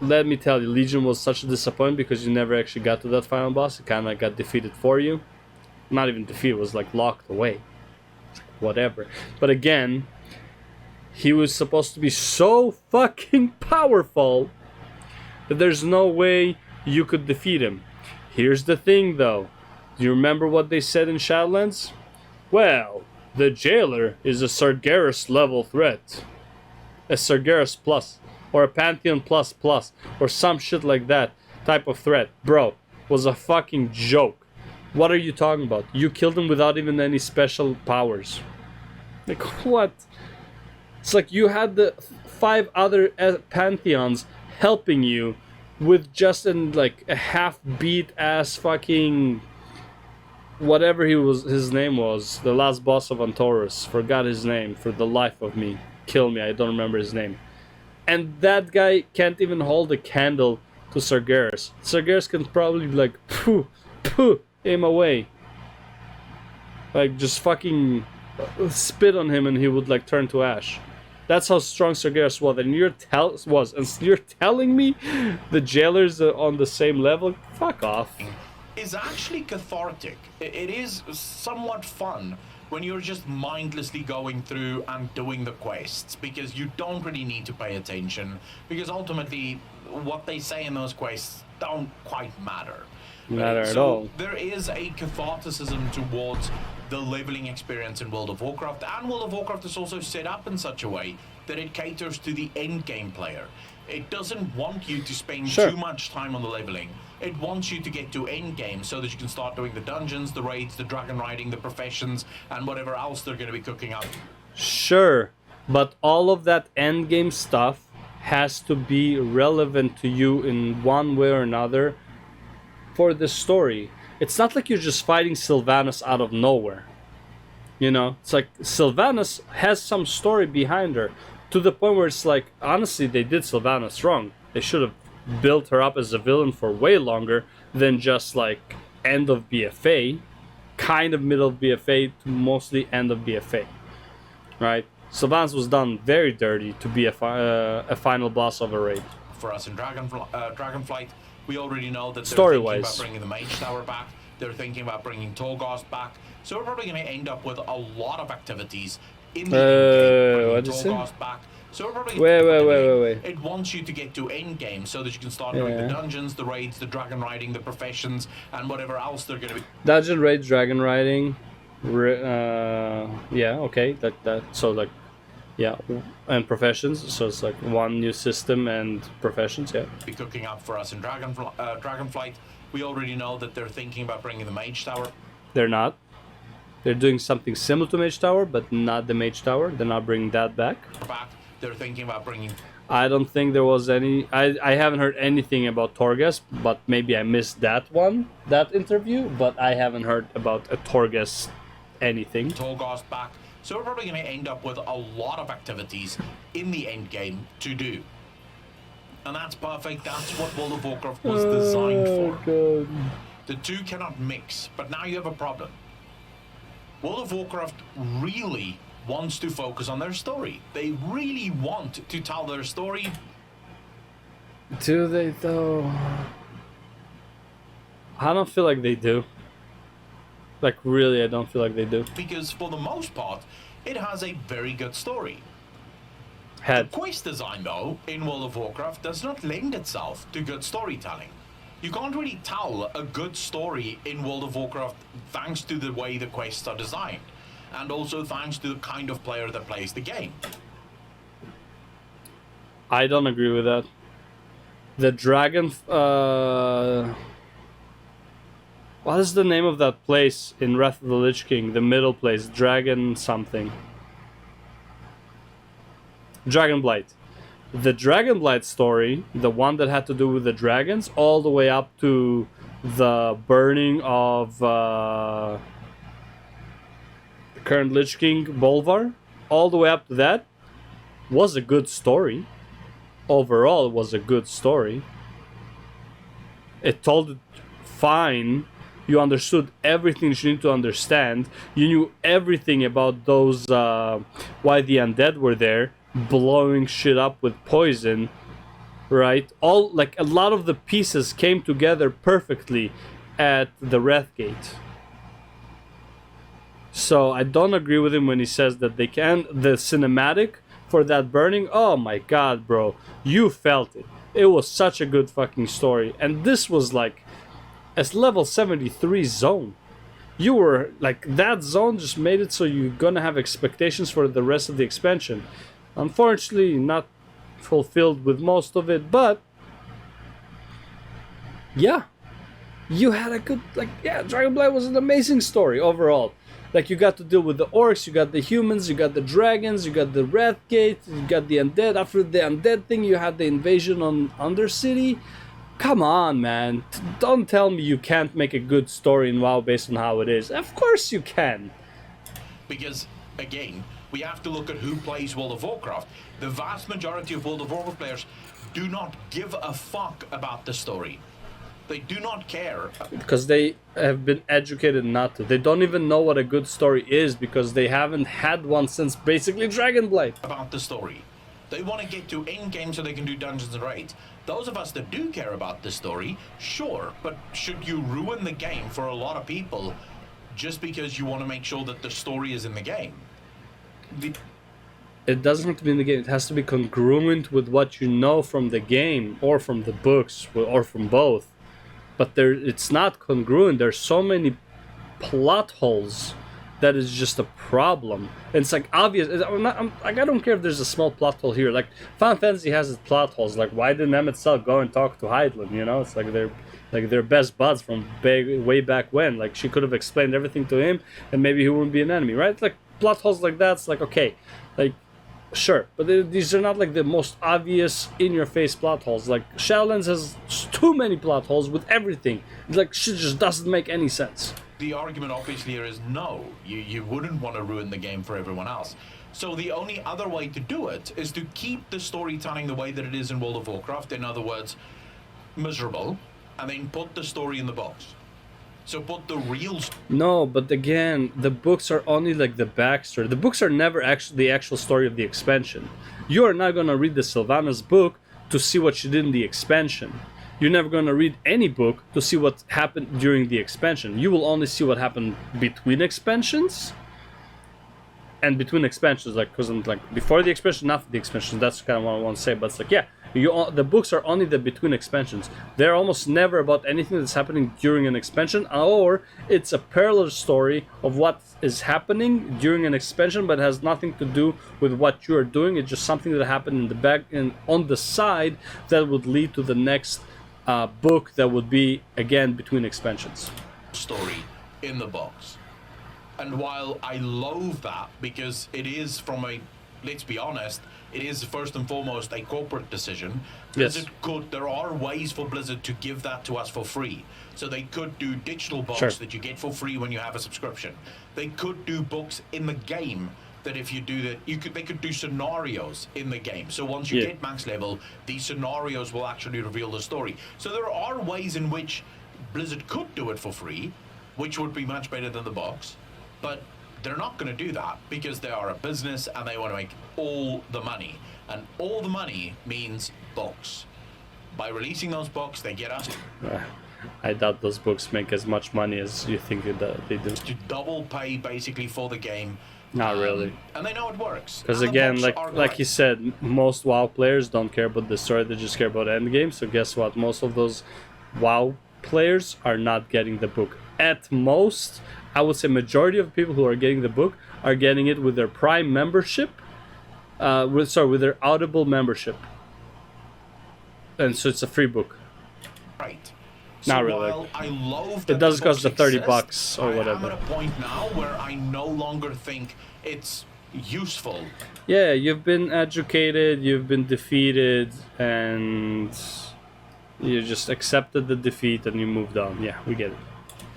Speaker 1: let me tell you, Legion was such a disappointment because you never actually got to that final boss. It kind of got defeated for you. Not even defeated, it was like locked away. Whatever. But again, he was supposed to be so fucking powerful that there's no way you could defeat him. Here's the thing though. Do you remember what they said in Shadowlands? Well, the jailer is a Sargeras level threat. A Sargeras plus. Or a Pantheon plus plus. Or some shit like that type of threat. Bro, was a fucking joke. What are you talking about? You killed him without even any special powers. Like, what? It's like you had the 5 other Pantheons helping you with just like a half-beat ass fucking whatever his name was, the last boss of Antorus. Forgot his name for the life of me. Kill me, I don't remember his name. And that guy can't even hold a candle to Sargeras. Sargeras can probably be like, pooh, aim away. Like, just fucking spit on him and he would like turn to ash. That's how strong Sargeras was. And you're telling me the jailers are on the same level? Fuck off.
Speaker 2: Is actually cathartic. It is somewhat fun when you're just mindlessly going through and doing the quests, because you don't really need to pay attention, because ultimately what they say in those quests don't quite matter.
Speaker 1: Matter at
Speaker 2: so
Speaker 1: all.
Speaker 2: There is a catharticism towards the leveling experience in World of Warcraft, and World of Warcraft is also set up in such a way that it caters to the end game player. It doesn't want you to spend too much time on the leveling. It wants you to get to end game so that you can start doing the dungeons, the raids, the dragon riding, the professions, and whatever else they're going to be cooking up.
Speaker 1: Sure, but all of that end game stuff has to be relevant to you in one way or another for the story. It's not like you're just fighting Sylvanas out of nowhere. You know, it's like Sylvanas has some story behind her, to the point where it's like, honestly, they did Sylvanas wrong. They should have built her up as a villain for way longer than just like end of BFA, kind of middle of BFA to mostly end of BFA, right? Sylvanas was done very dirty to be a final boss of a raid.
Speaker 2: For us in Dragonflight, we already know that they're
Speaker 1: Story-wise,
Speaker 2: thinking about bringing the Mage Tower back. They're thinking about bringing Torghast back. So we're probably going to end up with a lot of activities in the end game, bringing Torghast back. So we're probably
Speaker 1: wait.
Speaker 2: It wants you to get to end game so that you can start doing the dungeons, the raids, the dragon riding, the professions, and whatever else they're going to be.
Speaker 1: Dungeon raid, dragon riding, yeah, okay, that so like, yeah, and professions. So it's like one new system and professions, yeah.
Speaker 2: Be cooking up for us in Dragonflight. We already know that they're thinking about bringing the Mage Tower.
Speaker 1: They're not. They're doing something similar to Mage Tower, but not the Mage Tower. They're not bringing that back.
Speaker 2: They're thinking about bringing...
Speaker 1: I don't think there was any... I haven't heard anything about Torghast, but maybe I missed that interview, but I haven't heard about a Torghast anything.
Speaker 2: Torghast back. So we're probably going to end up with a lot of activities in the end game to do. And that's perfect. That's what World of Warcraft was designed for.
Speaker 1: God.
Speaker 2: The two cannot mix, but now you have a problem. World of Warcraft really wants to focus on their story. They really want to tell their story.
Speaker 1: Do they though? I don't feel like they do. Like really, I don't feel like they do.
Speaker 2: Because for the most part, it has a very good story.
Speaker 1: The
Speaker 2: quest design, though, in World of Warcraft does not lend itself to good storytelling. You can't really tell a good story in World of Warcraft thanks to the way the quests are designed, and also thanks to the kind of player that plays the game.
Speaker 1: I don't agree with that. The dragon... What is the name of that place in Wrath of the Lich King? The middle place, Dragon something. Dragonblight. The Dragonblight story, the one that had to do with the dragons, all the way up to the burning of the current Lich King, Bolvar, all the way up to that, was a good story. Overall, it was a good story. It told it fine. You understood everything you need to understand. You knew everything about those, why the undead were there, blowing shit up with poison, right? All, like, a lot of the pieces came together perfectly at the Wrathgate. So I don't agree with him when he says that they can. The cinematic for that burning, oh my god, bro, you felt it. It was such a good fucking story. And this was like a level 73 zone. You were like, that zone just made it so you're gonna have expectations for the rest of the expansion. Unfortunately, not fulfilled with most of it, but yeah, you had a good, like, yeah, Dragonblight was an amazing story overall. Like, you got to deal with the orcs, you got the humans, you got the dragons, you got the Wrathgate, you got the undead. After the undead thing, you had the invasion on Undercity. Come on, man. Don't tell me you can't make a good story in WoW based on how it is. Of course you can.
Speaker 2: Because, again, we have to look at who plays World of Warcraft. The vast majority of World of Warcraft players do not give a fuck about the story. They do not care.
Speaker 1: Because they have been educated not to. They don't even know what a good story is because they haven't had one since basically Dragonblight.
Speaker 2: About the story. They want to get to in-game so they can do dungeons and raids. Those of us that do care about the story, sure, but should you ruin the game for a lot of people just because you want to make sure that the story is in the game?
Speaker 1: It doesn't have to be in the game. It has to be congruent with what you know from the game or from the books or from both. But it's not congruent. There's so many plot holes that is just a problem. And it's like obvious. I don't care if there's a small plot hole here. Like Final Fantasy has its plot holes. Like why didn't Emet go and talk to Hydaelyn? You know, it's like they're best buds from way back when. Like she could have explained everything to him, and maybe he wouldn't be an enemy, right? Like plot holes like that's like okay, like sure, but these are not like the most obvious in-your-face plot holes. Like Shadowlands has too many plot holes with everything. Like shit just doesn't make any sense.
Speaker 2: The argument obviously here is no, you wouldn't want to ruin the game for everyone else. So the only other way to do it is to keep the storytelling the way that it is in World of Warcraft. In other words, miserable, and then put the story in the box. So put the real...
Speaker 1: No, but again, the books are only like the backstory. The books are never actually the actual story of the expansion. You are not going to read the Sylvanas book to see what she did in the expansion. You're never going to read any book to see what happened during the expansion. You will only see what happened between expansions. And between expansions, like, because like before the expansion, after the expansion, that's kind of what I want to say. But it's like, yeah, the books are only the between expansions. They're almost never about anything that's happening during an expansion, or it's a parallel story of what is happening during an expansion, but has nothing to do with what you are doing. It's just something that happened in the back and on the side that would lead to the next book that would be again between expansions.
Speaker 2: Story in the box. And while I loathe that, because it is from a, let's be honest, it is first and foremost a corporate decision. Blizzard could, there are ways for Blizzard to give that to us for free. So they could do digital books that you get for free when you have a subscription. They could do books in the game that if you do that, they could do scenarios in the game. So once you get max level, these scenarios will actually reveal the story. So there are ways in which Blizzard could do it for free, which would be much better than the box. But they're not going to do that because they are a business and they want to make all the money. And all the money means books. By releasing those books, they get us...
Speaker 1: I doubt those books make as much money as you think they do.
Speaker 2: To double pay basically for the game.
Speaker 1: Not really.
Speaker 2: And they know it works.
Speaker 1: Because again, like you said, most WoW players don't care about the story, they just care about endgame. So guess what? Most of those WoW players are not getting the book. At most, I would say majority of people who are getting the book are getting it with their Prime membership, with their Audible membership. And so it's a free book.
Speaker 2: Right. So
Speaker 1: Not really.
Speaker 2: while I loathe
Speaker 1: It
Speaker 2: that
Speaker 1: does
Speaker 2: the
Speaker 1: cost
Speaker 2: books
Speaker 1: the $30
Speaker 2: exist,
Speaker 1: or
Speaker 2: I am
Speaker 1: whatever.
Speaker 2: at a point now where I no longer think it's useful.
Speaker 1: Yeah, you've been educated, you've been defeated, and you just accepted the defeat and you moved on. Yeah, we get it.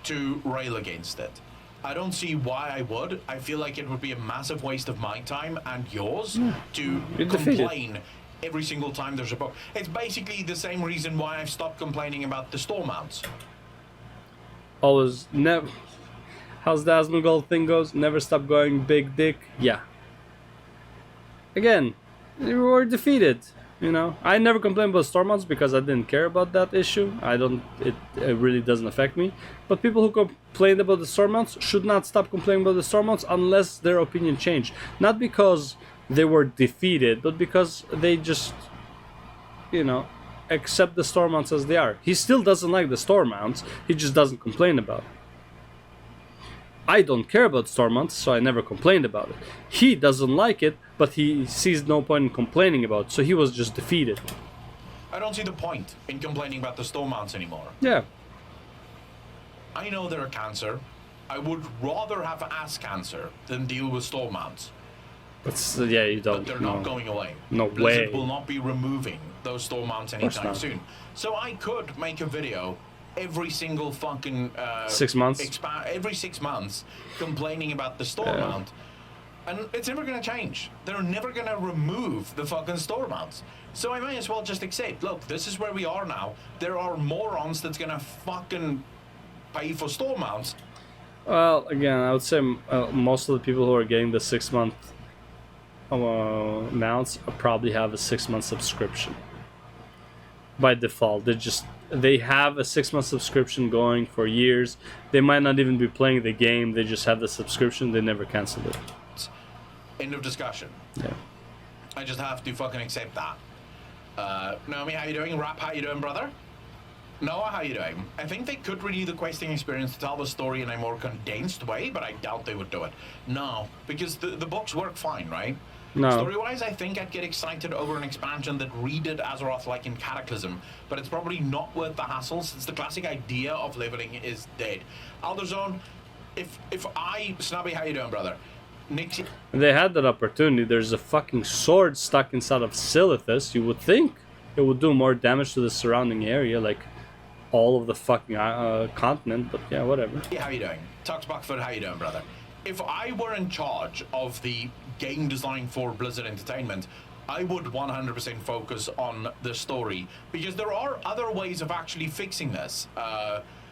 Speaker 2: To rail against it. I don't see why I would. I feel like it would be a massive waste of my time and yours to
Speaker 1: You're defeated.
Speaker 2: complain every single time there's a book. It's basically the same reason why I've stopped complaining about the store mounts.
Speaker 1: Always, never. How's the Asmongold thing goes? Never stop going big dick. Yeah. Again, you were defeated. You know, I never complained about storm mounts because I didn't care about that issue. I don't. It really doesn't affect me. But people who complained about the storm mounts should not stop complaining about the storm mounts unless their opinion changed. Not because they were defeated, but because they just, you know, accept the storm mounts as they are. He still doesn't like the storm mounts. He just doesn't complain about it. I don't care about storm mounts, so I never complained about it. He doesn't like it, but he sees no point in complaining about it, so he was just defeated.
Speaker 2: I don't see the point in complaining about the store mounts anymore.
Speaker 1: Yeah.
Speaker 2: I know they're a cancer. I would rather have ass cancer than deal with store mounts.
Speaker 1: But yeah, you don't.
Speaker 2: But they're not going away.
Speaker 1: No
Speaker 2: Blizzard
Speaker 1: way.
Speaker 2: will not be removing those store mounts anytime
Speaker 1: not.
Speaker 2: soon. So I could make a video every single fucking
Speaker 1: 6 months.
Speaker 2: Every 6 months complaining about the store mount, and it's never gonna change. They're never gonna remove the fucking store mounts. So I may as well just accept, look, this is where we are now. There are morons that's gonna fucking pay for store mounts.
Speaker 1: Well, again, I would say most of the people who are getting the 6 month mounts probably have a 6 month subscription. By default, they have a 6 month subscription going for years. They might not even be playing the game. They just have the subscription. They never cancel it.
Speaker 2: End of discussion.
Speaker 1: Yeah.
Speaker 2: I just have to fucking accept that. Naomi, how you doing? Rap, how you doing, brother? Noah, how you doing? I think they could renew the questing experience to tell the story in a more condensed way, but I doubt they would do it. No, because the books work fine, right?
Speaker 1: No.
Speaker 2: Story-wise, I think I'd get excited over an expansion that redid Azeroth like in Cataclysm, but it's probably not worth the hassle since the classic idea of leveling is dead. Elder Zone, Snubby, how you doing, brother? Nixie.
Speaker 1: They had that opportunity. There's a fucking sword stuck inside of Silithus. You would think it would do more damage to the surrounding area, like all of the fucking continent, but yeah, whatever.
Speaker 2: Hey, how you doing? Tux Buckford, how you doing, brother? If I were in charge of the game design for Blizzard Entertainment, I would 100% focus on the story, because there are other ways of actually fixing this.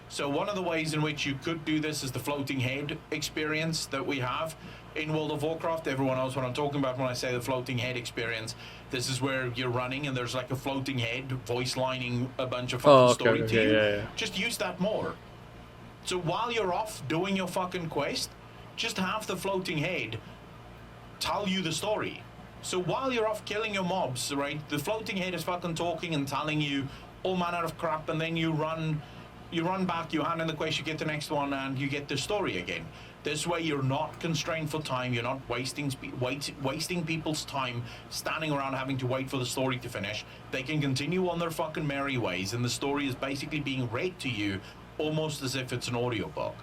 Speaker 2: So one of the ways in which you could do this is the floating head experience that we have in World of Warcraft. Everyone knows what I'm talking about when I say the floating head experience. This is where you're running and there's like a floating head voice lining a bunch of fucking story to you.
Speaker 1: Yeah.
Speaker 2: Just use that more. So while you're off doing your fucking quest, just have the floating head tell you the story. So while you're off killing your mobs, right, the floating head is fucking talking and telling you all manner of crap, and then you run back, you hand in the quest, you get the next one, and you get the story again. This way you're not constrained for time, you're not wasting people's time standing around having to wait for the story to finish. They can continue on their fucking merry ways, and the story is basically being read to you almost as if it's an audiobook.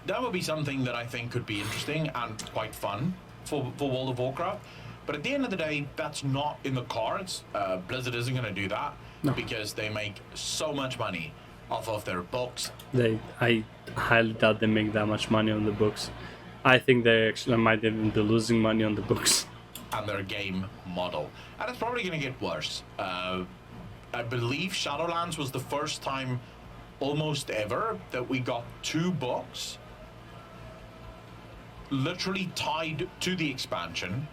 Speaker 2: That would be something that I think could be interesting and quite fun for World of Warcraft. But at the end of the day, that's not in the cards. Blizzard isn't going to do that because they make so much money off of their books.
Speaker 1: I highly doubt they make that much money on the books. I think they actually might even be losing money on the books.
Speaker 2: And their game model. And it's probably going to get worse. I believe Shadowlands was the first time almost ever that we got 2 books literally tied to the expansion,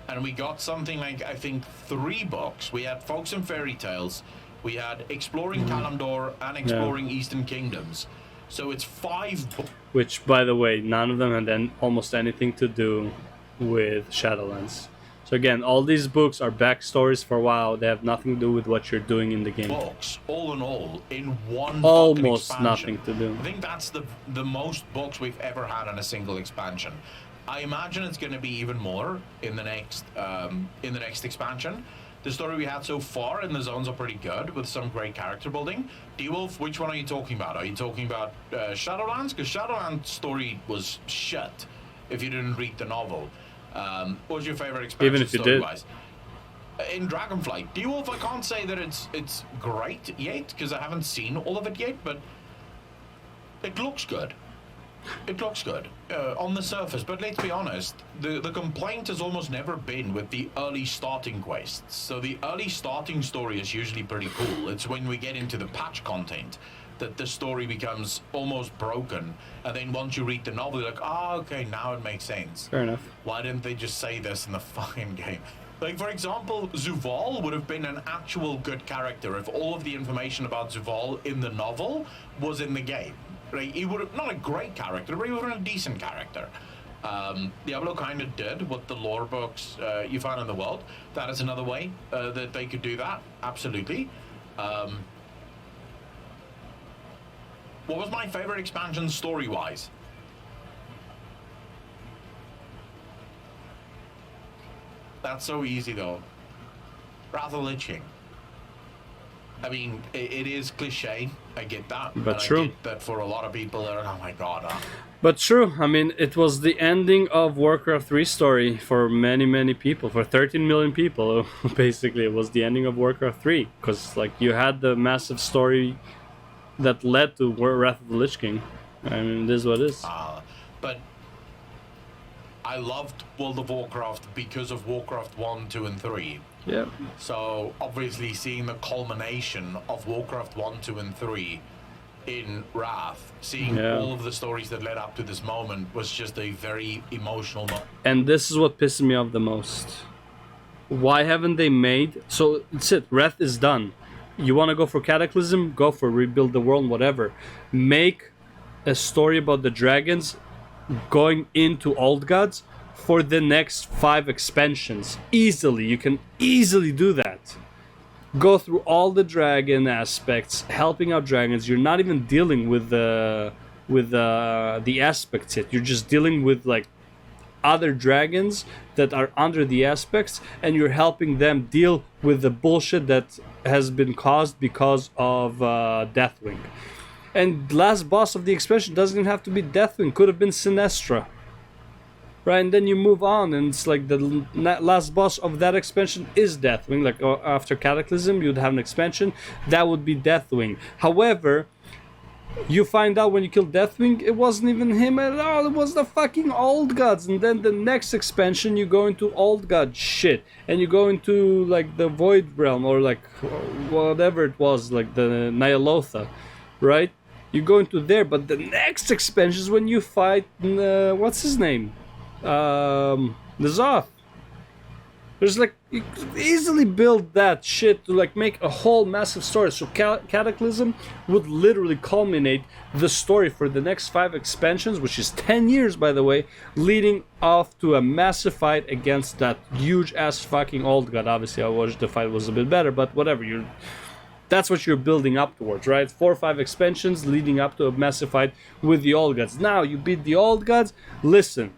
Speaker 2: and we got something like, I think, 3 books. We had Folks and Fairy Tales, we had Exploring Kalimdor, and Exploring Eastern Kingdoms. So it's 5 books.
Speaker 1: Which, by the way, none of them had almost anything to do with Shadowlands. So again, all these books are backstories for WoW. They have nothing to do with what you're doing in the game.
Speaker 2: Books, all in all, in one
Speaker 1: Almost
Speaker 2: fucking
Speaker 1: nothing
Speaker 2: expansion.
Speaker 1: to do.
Speaker 2: I think that's the most books we've ever had in a single expansion. I imagine it's going to be even more in the next expansion. The story we had so far in the zones are pretty good, with some great character building. D-Wolf, which one are you talking about? Are you talking about Shadowlands? Because Shadowlands' story was shit if you didn't read the novel. What was your favorite expansion
Speaker 1: Even if you
Speaker 2: story-wise? In Dragonflight, D-Wolf, I can't say that it's great yet, because I haven't seen all of it yet, but it looks good. It looks good on the surface, but let's be honest, the complaint has almost never been with the early starting quests. So the early starting story is usually pretty cool. It's when we get into the patch content that the story becomes almost broken, and then once you read the novel, you're like, oh, okay, now it makes sense.
Speaker 1: Fair enough.
Speaker 2: Why didn't they just say this in the fucking game? Like, for example, Zuval would have been an actual good character if all of the information about Zuval in the novel was in the game. Right? He would have, not a great character, but he would have been a decent character. Diablo kind of did with the lore books you find in the world. That is another way that they could do that, absolutely. What was my favorite expansion story-wise? That's so easy, though. Wrath of the Lich King. I mean, it is cliche. I get that.
Speaker 1: But true.
Speaker 2: I get that for a lot of people, they're like, oh my god.
Speaker 1: But true. I mean, it was the ending of Warcraft 3 story for many, many people. For 13 million people, basically, it was the ending of Warcraft 3. Because, like, you had the massive story that led to Wrath of the Lich King. I mean, this is what it is.
Speaker 2: But I loved World of Warcraft because of Warcraft 1, 2, and 3.
Speaker 1: Yeah.
Speaker 2: So, obviously, seeing the culmination of Warcraft 1, 2, and 3 in Wrath, seeing all of the stories that led up to this moment was just a very emotional moment.
Speaker 1: And this is what pisses me off the most. Why haven't they made... So, that's it. Wrath is done. You want to go for Cataclysm? Go for Rebuild the World, whatever. Make a story about the dragons going into Old Gods for the next 5 expansions. Easily. You can easily do that. Go through all the dragon aspects, helping out dragons. You're not even dealing with the aspects yet. You're just dealing with like other dragons that are under the aspects, and you're helping them deal with the bullshit that has been caused because of Deathwing. And last boss of the expansion doesn't even have to be Deathwing. Could have been Sinestra. Right, and then you move on, and it's like the last boss of that expansion is Deathwing. Like after Cataclysm, you'd have an expansion that would be Deathwing. However, you find out when you kill Deathwing, it wasn't even him at all. It was the fucking Old Gods. And then the next expansion, you go into Old God shit, and you go into like the Void Realm or like whatever it was, like the Nyalotha, right? You go into there, but the next expansion is when you fight what's his name? The Zoth. There's like, you could easily build that shit to like make a whole massive story. So Cataclysm would literally culminate the story for the next 5 expansions, which is 10 years by the way, leading off to a massive fight against that huge ass fucking Old God. Obviously I wish the fight was a bit better, but whatever, that's what you're building up towards, right? 4 or 5 expansions leading up to a massive fight with the Old Gods. Now you beat the Old Gods, listen.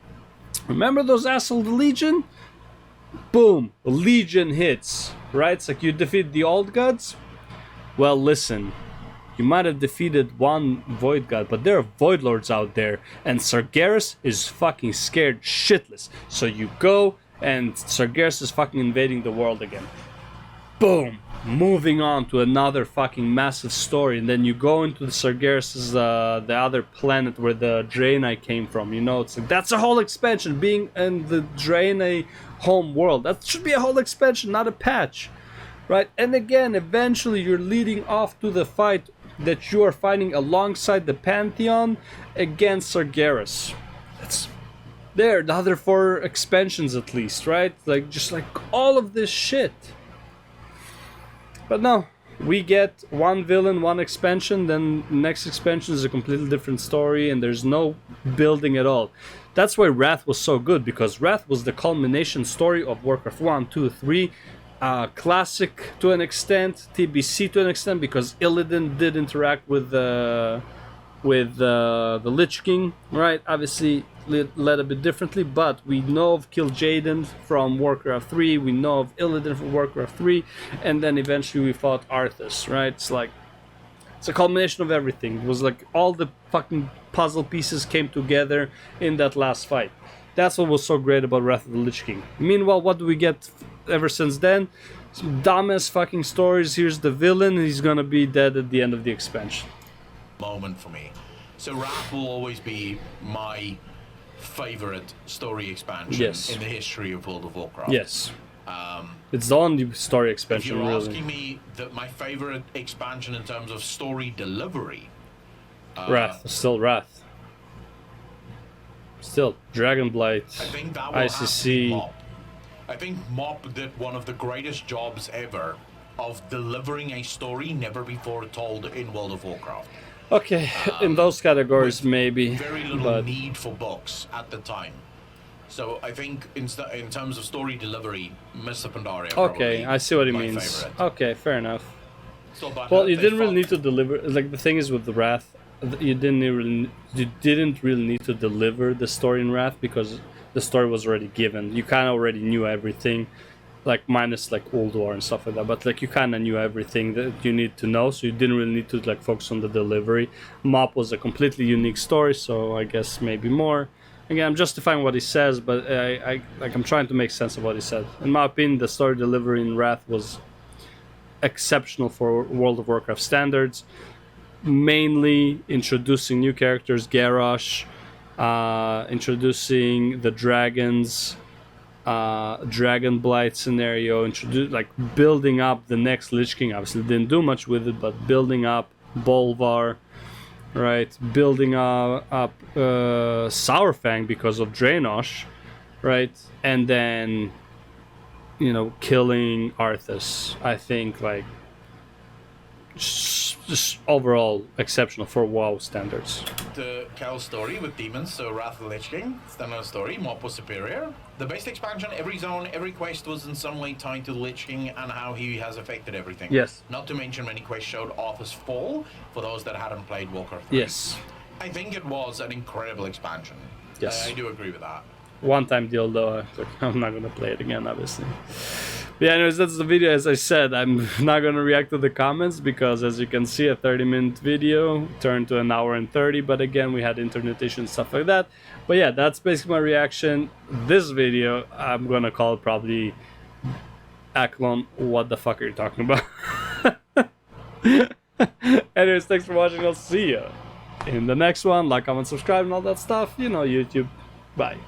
Speaker 1: Remember those asshole Legion? Boom, Legion hits, right? It's like you defeat the Old Gods. Well, listen, you might have defeated one Void God, but there are Void Lords out there, and Sargeras is fucking scared shitless. So you go, and Sargeras is fucking invading the world again. Boom, moving on to another fucking massive story, and then you go into the Sargeras' the other planet where the Draenei came from. You know, it's like that's a whole expansion, being in the Draenei home world. That should be a whole expansion, not a patch, right? And again, eventually you're leading off to the fight that you are fighting alongside the Pantheon against Sargeras. That's there, the other 4 expansions at least, right? Like just like all of this shit. But no, we get one villain, one expansion, then next expansion is a completely different story, and there's no building at all. That's why Wrath was so good, because Wrath was the culmination story of Warcraft 1, 2, 3, classic to an extent, TBC to an extent, because Illidan did interact with the Lich King, right? Obviously led a bit differently, but we know of Kil'jaeden from Warcraft 3, we know of Illidan from Warcraft 3, and then eventually we fought Arthas, right? It's like, it's a culmination of everything. It was like all the fucking puzzle pieces came together in that last fight. That's what was so great about Wrath of the Lich King. Meanwhile, what do we get ever since then? Some dumbass fucking stories. Here's the villain, and he's gonna be dead at the end of the expansion.
Speaker 2: Moment for me. So Wrath will always be my favorite story expansion in the history of World of Warcraft.
Speaker 1: Yes. It's the only story
Speaker 2: If
Speaker 1: expansion,
Speaker 2: you're
Speaker 1: really.
Speaker 2: asking me that my favorite expansion in terms of story delivery,
Speaker 1: Wrath. Still Wrath. Still, Dragonblight,
Speaker 2: I think that will have to be
Speaker 1: ICC.
Speaker 2: Mop. I think Mop did one of the greatest jobs ever of delivering a story never before told in World of Warcraft.
Speaker 1: Okay, in those categories, maybe.
Speaker 2: Very little
Speaker 1: But
Speaker 2: need for books at the time. So I think in terms of story delivery, Mr. Pandaria.
Speaker 1: okay, I see what he
Speaker 2: my
Speaker 1: means.
Speaker 2: favorite.
Speaker 1: Okay, fair enough.
Speaker 2: Still butthurt
Speaker 1: Well, you
Speaker 2: they
Speaker 1: didn't really
Speaker 2: fought.
Speaker 1: need to deliver. Like the thing is with the Wrath, you didn't really need to deliver the story in Wrath because the story was already given. You kind of already knew everything, like minus like Old War and stuff like that. But like you kind of knew everything that you need to know, so you didn't really need to like focus on the delivery. Mop was a completely unique story, so I guess maybe more. Again, I'm justifying what he says, but I'm trying to make sense of what he said. In my opinion, the story delivery in Wrath was exceptional for World of Warcraft standards. Mainly introducing new characters, Garrosh, introducing the dragons, Dragonblight scenario, like building up the next Lich King. Obviously, didn't do much with it, but building up Bolvar, right? Building up Sourfang because of Draenosh, right? And then, you know, killing Arthas. I think like just overall exceptional for WoW standards.
Speaker 2: The Kel story with demons, so Wrath of the Lich King, standalone story, Mop was superior. The base expansion, every zone, every quest was in some way tied to the Lich King and how he has affected everything.
Speaker 1: Yes.
Speaker 2: Not to mention many quests showed Arthur's fall, for those that hadn't played Warcraft 3.
Speaker 1: Yes.
Speaker 2: I think it was an incredible expansion.
Speaker 1: Yes.
Speaker 2: I do agree with that.
Speaker 1: One-time deal though. I'm not gonna play it again, obviously. But yeah, anyways, that's the video. As I said, I'm not gonna react to the comments because, as you can see, a 30-minute video turned to an hour and 30. But again, we had internet issues and stuff like that. But yeah, that's basically my reaction. This video, I'm gonna call it probably Accolonn. What the fuck are you talking about? Anyways, thanks for watching. I'll see you in the next one. Like, comment, subscribe, and all that stuff. You know, YouTube. Bye.